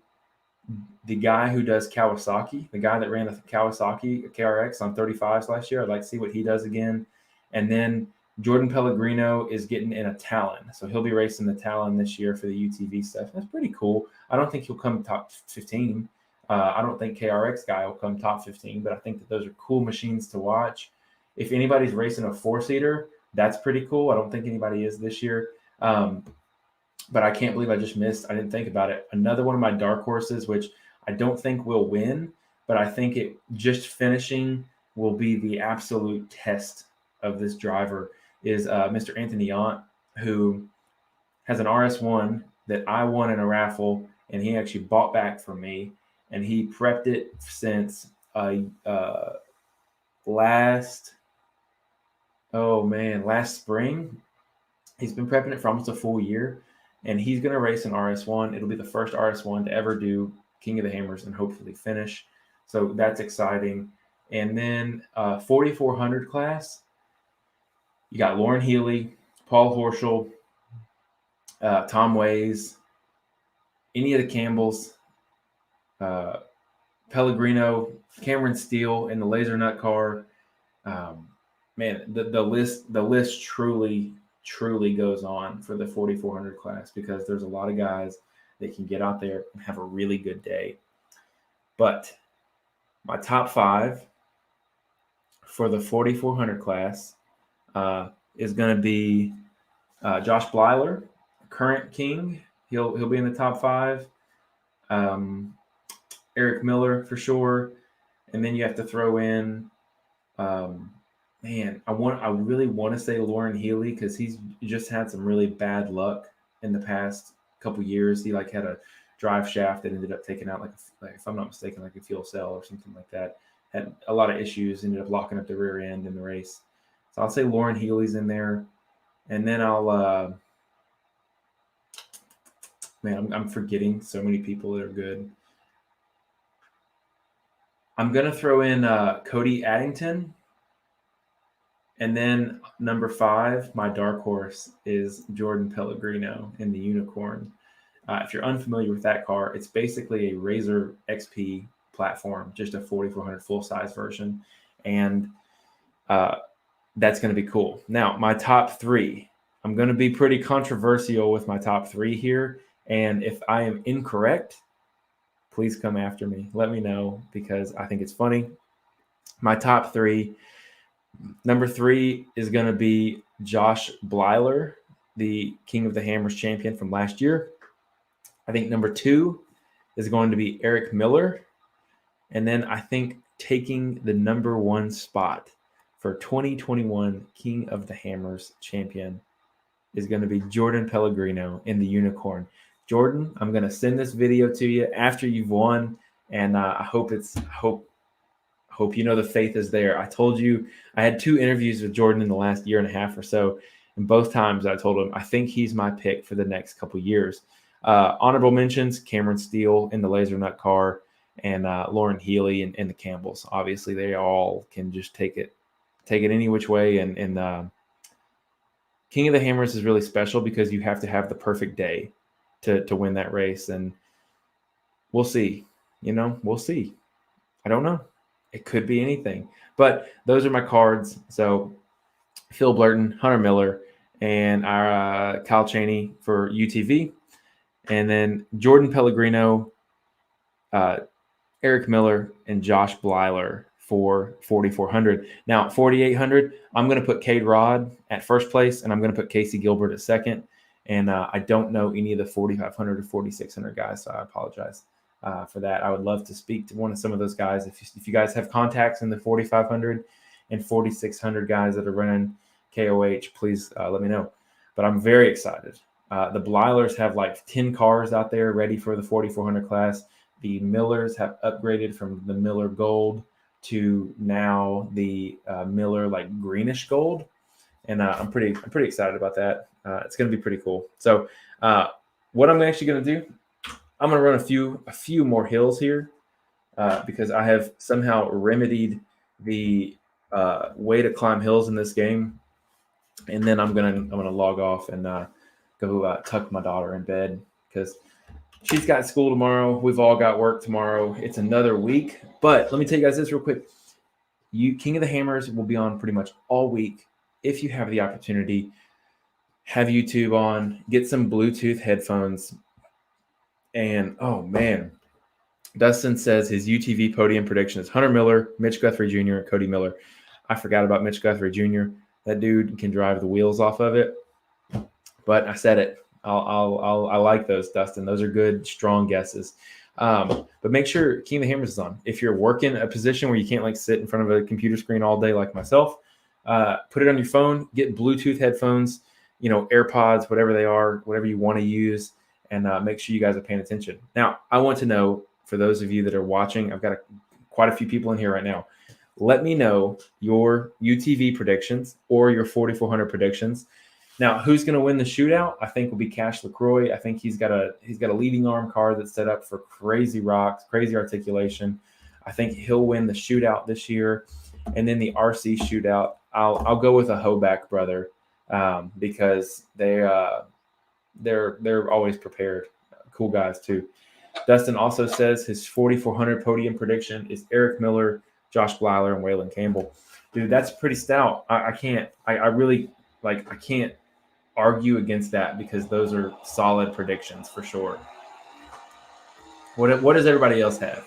the guy who does Kawasaki, the guy that ran the Kawasaki KRX on 35s last year. I'd like to see what he does again. And then Jordan Pellegrino is getting in a Talon. So he'll be racing the Talon this year for the UTV stuff. That's pretty cool. I don't think he'll come top 15. I don't think KRX guy will come top 15, but I think that those are cool machines to watch. If anybody's racing a 4-seater, that's pretty cool. I don't think anybody is this year. But I can't believe I just missed. I didn't think about it. Another one of my dark horses, which I don't think will win, but I think it just finishing will be the absolute test of this driver, is Mr. Anthony Yant, who has an RS1 that I won in a raffle, and he actually bought back from me, and he prepped it since last spring. He's been prepping it for almost a full year, and he's going to race an RS1. It'll be the first RS1 to ever do King of the Hammers and hopefully finish. So that's exciting. And then 4,400 class, you got Lauren Healy, Paul Horschel, Tom Ways, any of the Campbells, Pellegrino, Cameron Steele in the Laser Nut car. Man, the list truly goes on for the 4,400 class, because there's a lot of guys that can get out there and have a really good day. But my top 5 for the 4,400 class is going to be Josh Blyler, current king. He'll be in the top 5. Eric Miller for sure, and then you have to throw in. I really want to say Lauren Healy, because he's just had some really bad luck in the past couple years. He had a drive shaft that ended up taking out like if I'm not mistaken, like a fuel cell or something like that. Had a lot of issues, ended up locking up the rear end in the race. So I'll say Lauren Healy's in there, and then I'll I'm forgetting so many people that are good. I'm gonna throw in Cody Addington. And then number 5, my dark horse, is Jordan Pellegrino in the Unicorn. If you're unfamiliar with that car, it's basically a Razor XP platform, just a 4,400 full-size version. And that's going to be cool. Now, my top 3. I'm going to be pretty controversial with my top 3 here. And if I am incorrect, please come after me. Let me know, because I think it's funny. My top 3, Number 3 is going to be Josh Blyler, the King of the Hammers champion from last year. I think number 2 is going to be Eric Miller. And then I think taking the number 1 spot for 2021 King of the Hammers champion is going to be Jordan Pellegrino in the Unicorn. Jordan, I'm going to send this video to you after you've won, and I hope you know the faith is there. I told you I had 2 interviews with Jordan in the last year and a half or so, and both times I told him I think he's my pick for the next couple years. Honorable mentions: Cameron Steele in the Laser Nut car, and Lauren Healy and the Campbells. Obviously, they all can just take it any which way. And King of the Hammers is really special because you have to have the perfect day to win that race. And we'll see. We'll see. I don't know. It could be anything. But those are my cards. So Phil Blurton, Hunter Miller, and our Kyle Chaney for UTV. And then Jordan Pellegrino, Eric Miller, and Josh Blyler for 4,400. Now, 4,800, I'm going to put Cade Rod at first place, and I'm going to put Casey Gilbert at second. And I don't know any of the 4,500 or 4,600 guys, so I apologize for that. I would love to speak to some of those guys. If you guys have contacts in the 4,500 and 4,600 guys that are running KOH, please let me know. But I'm very excited. The Blylers have like 10 cars out there ready for the 4,400 class. The Millers have upgraded from the Miller Gold to now the Miller like greenish gold, and I'm pretty excited about that. It's going to be pretty cool. So, what I'm actually going to do, I'm going to run a few more hills here because I have somehow remedied the way to climb hills in this game, and then I'm gonna log off and go tuck my daughter in bed because she's got school tomorrow. We've all got work tomorrow. It's another week. But let me tell you guys this real quick. King of the Hammers will be on pretty much all week. If you have the opportunity, have YouTube on, get some Bluetooth headphones. And, oh, man. Dustin says his UTV podium prediction is Hunter Miller, Mitch Guthrie Jr., and Cody Miller. I forgot about Mitch Guthrie Jr. That dude can drive the wheels off of it. But I said it. I like those, Dustin. Those are good, strong guesses. But make sure King of the Hammers is on. If you're working a position where you can't like sit in front of a computer screen all day like myself, put it on your phone, get Bluetooth headphones, AirPods, whatever they are, whatever you want to use, and make sure you guys are paying attention. Now, I want to know, for those of you that are watching, I've got quite a few people in here right now. Let me know your UTV predictions or your 4,400 predictions. Now, who's going to win the shootout? I think will be Cash LaCroix. I think he's got a leading arm car that's set up for crazy rocks, crazy articulation. I think he'll win the shootout this year, and then the RC shootout. I'll go with a Hoback brother because they're always prepared. Cool guys too. Dustin also says his 4,400 podium prediction is Eric Miller, Josh Blyler, and Waylon Campbell. Dude, that's pretty stout. I can't argue against that because those are solid predictions for sure. What does everybody else have?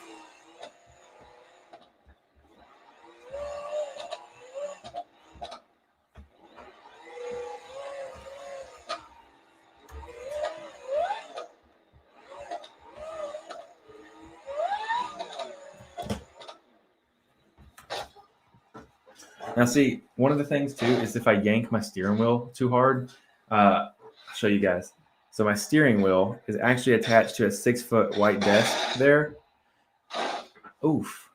Now, see, one of the things too is if I yank my steering wheel too hard, I'll show you guys. So my steering wheel is actually attached to a 6-foot white desk there. Oof.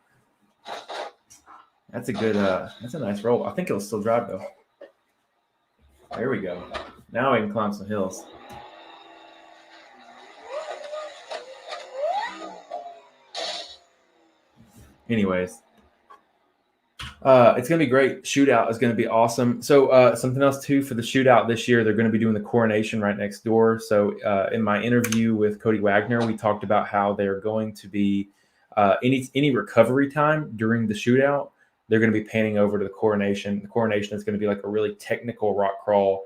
That's a nice roll. I think it'll still drive though. There we go. Now we can climb some hills. Anyways, it's going to be great. Shootout is going to be awesome. So something else too for the shootout this year, they're going to be doing the coronation right next door. So in my interview with Cody Wagner, we talked about how they're going to be any recovery time during the shootout, they're going to be panning over to the coronation. The coronation is going to be like a really technical rock crawl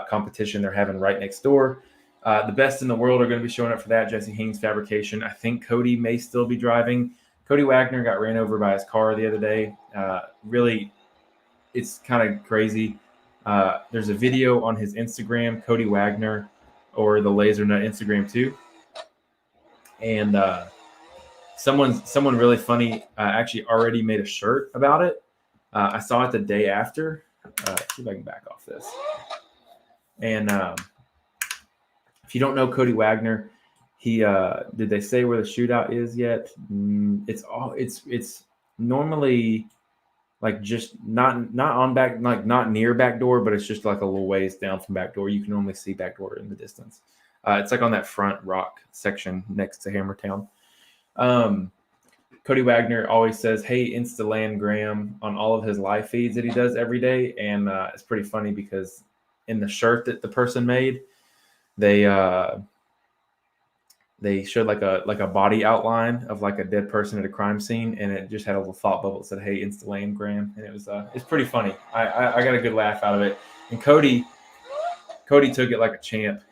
competition they're having right next door. The best in the world are going to be showing up for that. Jesse Haynes Fabrication. I think Cody may still be driving. Cody Wagner got ran over by his car the other day. Really it's kind of crazy. There's a video on his Instagram, Cody Wagner, or the Laser Nut Instagram too, and someone really funny actually already made a shirt about it. I saw it the day after. See if I can back off this. And if you don't know Cody Wagner, he did they say where the shootout is yet? It's normally like just not on back, like not near back door, but it's just like a little ways down from back door. You can only see back door in the distance. It's like on that front rock section next to Hammertown. Cody Wagner always says, "Hey, Instaland Graham" on all of his live feeds that he does every day, and it's pretty funny because in the shirt that the person made, they showed like a body outline of like a dead person at a crime scene, and it just had a little thought bubble that said, "Hey, Instaland Graham," and it's pretty funny. I got a good laugh out of it, and Cody took it like a champ.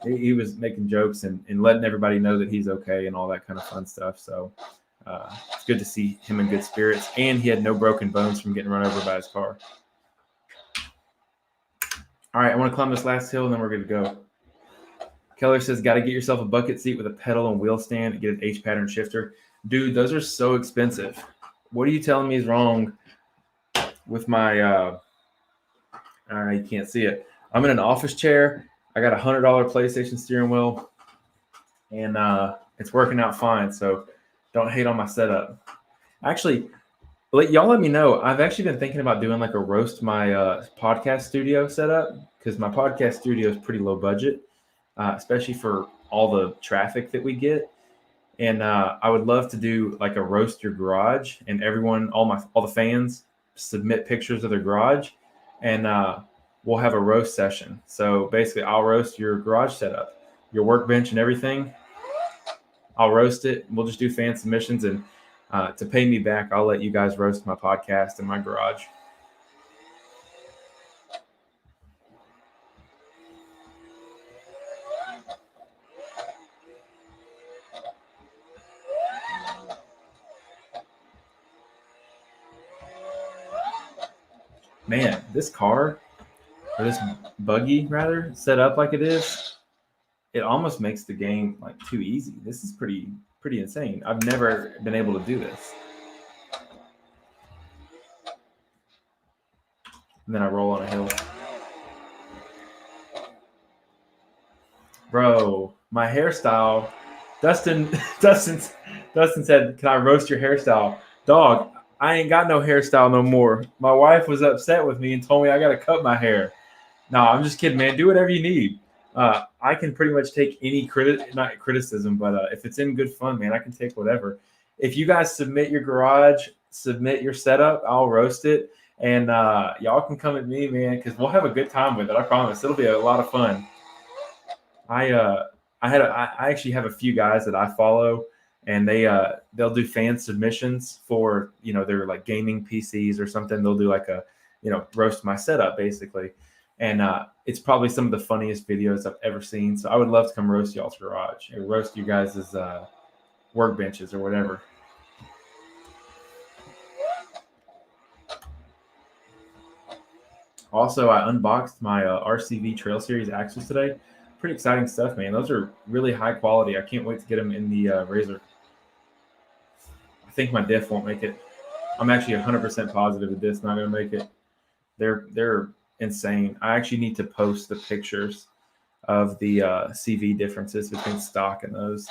He was making jokes and letting everybody know that he's okay and all that kind of fun stuff. So it's good to see him in good spirits. And he had no broken bones from getting run over by his car. All right, I want to climb this last hill and then we're good to go. Keller says, got to get yourself a bucket seat with a pedal and wheel stand and get an H-pattern shifter. Dude, those are so expensive. What are you telling me is wrong with my all right, you can't see it. I'm in an office chair. I got a $100 PlayStation steering wheel, and it's working out fine. So don't hate on my setup. Actually, y'all let me know. I've actually been thinking about doing like a roast my podcast studio setup because my podcast studio is pretty low budget, especially for all the traffic that we get. And I would love to do like a roast your garage, and everyone, all the fans submit pictures of their garage, and we'll have a roast session. So basically, I'll roast your garage setup, your workbench, and everything. I'll roast it. We'll just do fan submissions, and to pay me back, I'll let you guys roast my podcast in my garage. Man, this car, or this buggy rather, set up like it is, it almost makes the game like too easy. This is pretty insane. I've never been able to do this. And then I roll on a hill. Bro, my hairstyle. Dustin said, "Can I roast your hairstyle?" Dog, I ain't got no hairstyle no more. My wife was upset with me and told me I got to cut my hair. No, I'm just kidding, man. Do whatever you need. I can pretty much take any not criticism, but if it's in good fun, man, I can take whatever. If you guys submit your garage, submit your setup, I'll roast it, and y'all can come at me, man, because we'll have a good time with it. I promise. It'll be a lot of fun. I actually have a few guys that I follow, and they'll do fan submissions for their like gaming PCs or something. They'll do like a roast my setup basically, and it's probably some of the funniest videos I've ever seen. So I would love to come roast y'all's garage or roast you guys' workbenches or whatever. Also, I unboxed my RCV Trail Series axles today. Pretty exciting stuff, man. Those are really high quality. I can't wait to get them in the Razor. I think my diff won't make it. I'm actually 100% positive the diff's not going to make it. They're insane. I actually need to post the pictures of the CV differences between stock and those.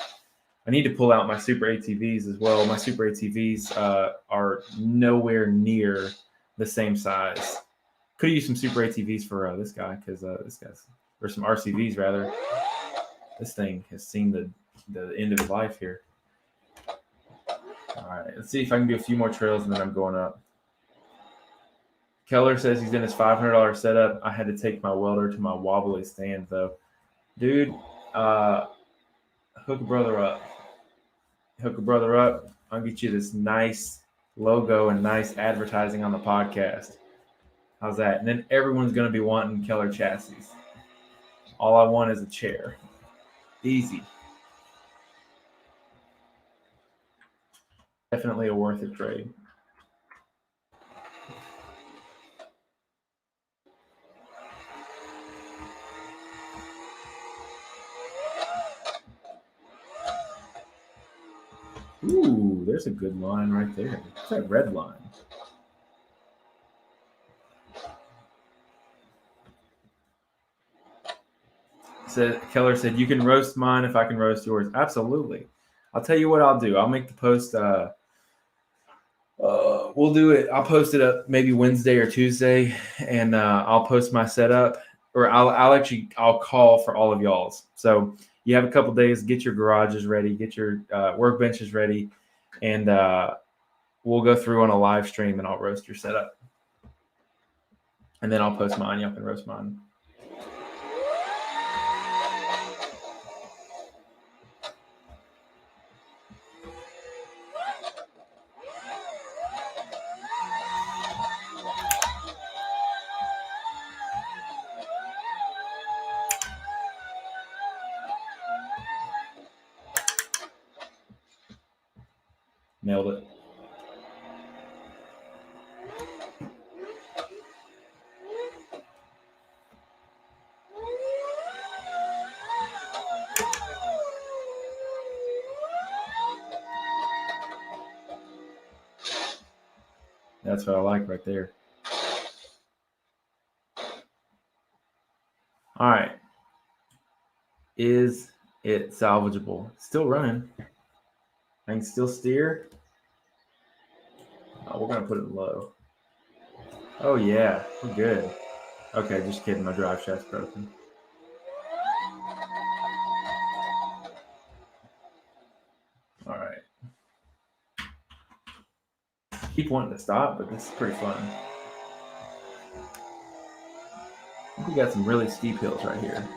I need to pull out my Super ATVs as well. My Super ATVs are nowhere near the same size. Could use some Super ATVs for this guy because this guy's, or some RCVs rather. This thing has seen the end of his life here. All right, let's see if I can do a few more trails and then I'm going up. Keller says he's in his $500 setup. I had to take my welder to my wobbly stand though. Dude, hook a brother up. Hook a brother up. I'll get you this nice logo and nice advertising on the podcast. How's that? And then everyone's going to be wanting Keller chassis. All I want is a chair. Easy. Definitely a worth it trade. Ooh, there's a good line right there. What's that red line? Keller said, "You can roast mine if I can roast yours." Absolutely. I'll tell you what I'll do. I'll make the post. We'll do it. I'll post it up maybe Wednesday or Tuesday, and I'll post my setup, or I'll call for all of y'all's. So you have a couple days. Get your garages ready. Get your workbenches ready, and we'll go through on a live stream, and I'll roast your setup, and then I'll post mine. Y'all can roast mine. Nailed it. That's what I like right there. All right. Is it salvageable? Still running. I can still steer. Oh, we're going to put it low. Oh, yeah. We're good. Okay, just kidding. My drive shaft's broken. All right. Keep wanting to stop, but this is pretty fun. I think we got some really steep hills right here.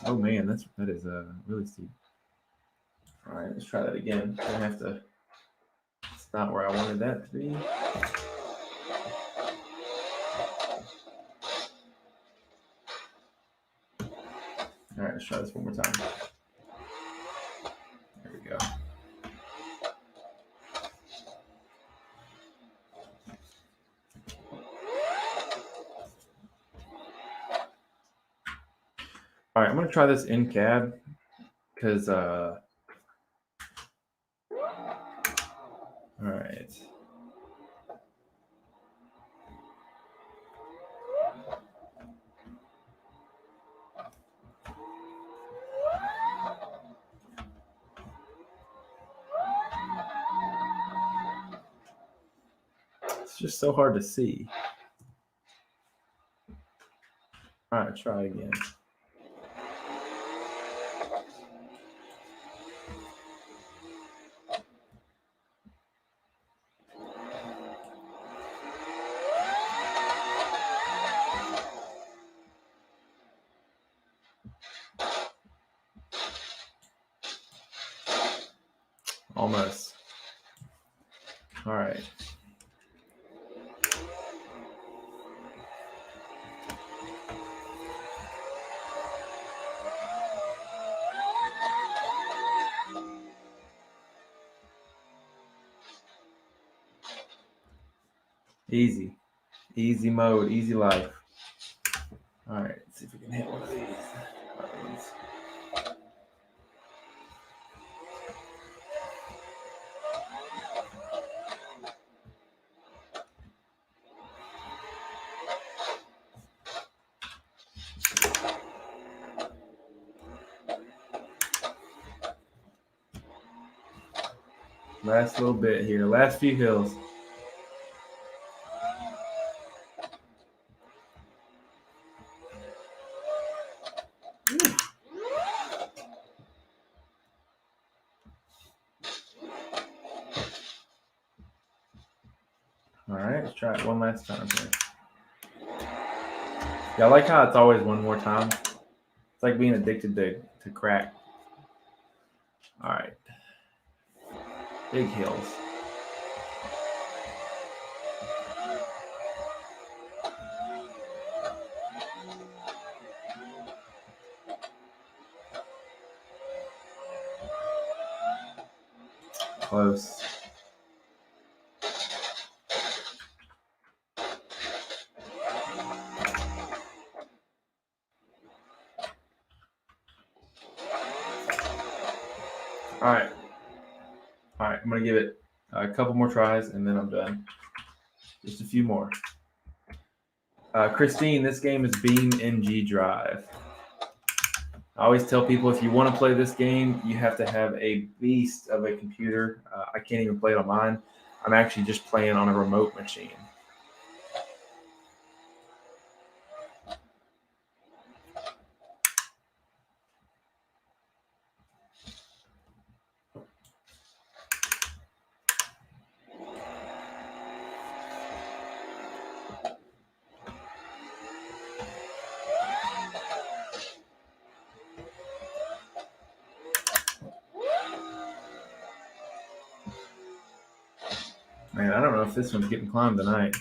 Oh man, that is really steep. All right, let's try that again. I have to. It's not where I wanted that to be. All right, let's try this one more time. There we go. All right, I'm gonna try this in cab because all right. It's just so hard to see. All right, try again. Almost. All right. Easy. Easy mode, easy life. All right, let's see if we can hit one of these. Last little bit here. Last few hills. All right, let's try it one last time here. Yeah, I like how it's always one more time. It's like being addicted to crack. All right. Big hills. Close. All right. I'm going to give it a couple more tries, and then I'm done. Just a few more. Christine, this game is BeamNG Drive. I always tell people if you want to play this game, you have to have a beast of a computer. I can't even play it on mine. I'm actually just playing on a remote machine. Man, I don't know if this one's getting climbed tonight.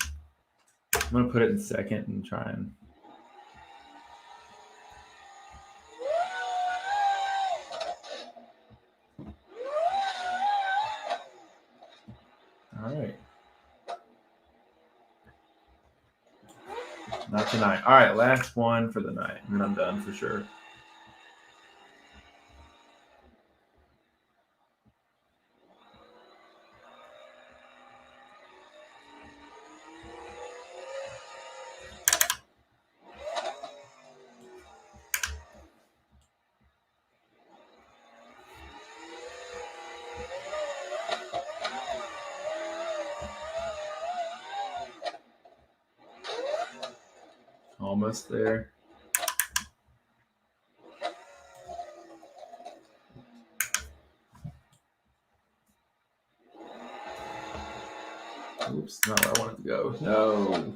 I'm going to put it in second and try and... All right. Not tonight. All right, last one for the night, and then I'm done for sure. Almost there. Oops, not where I wanted to go. No.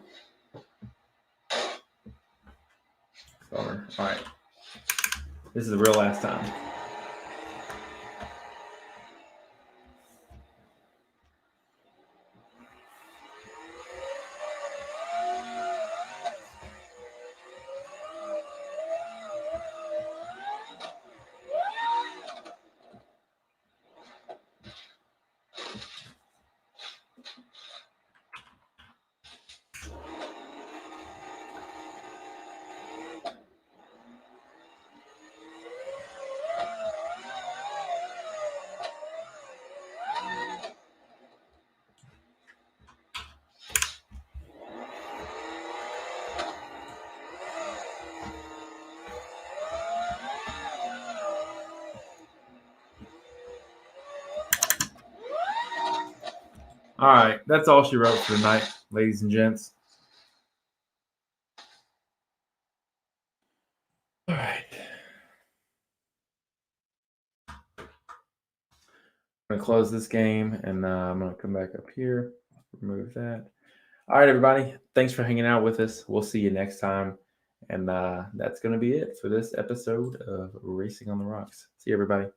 Sorry. All right. This is the real last time. All right, that's all she wrote for tonight, ladies and gents. All right. I'm going to close this game, and I'm going to come back up here, remove that. All right, everybody. Thanks for hanging out with us. We'll see you next time. And that's going to be it for this episode of Racing on the Rocks. See you, everybody.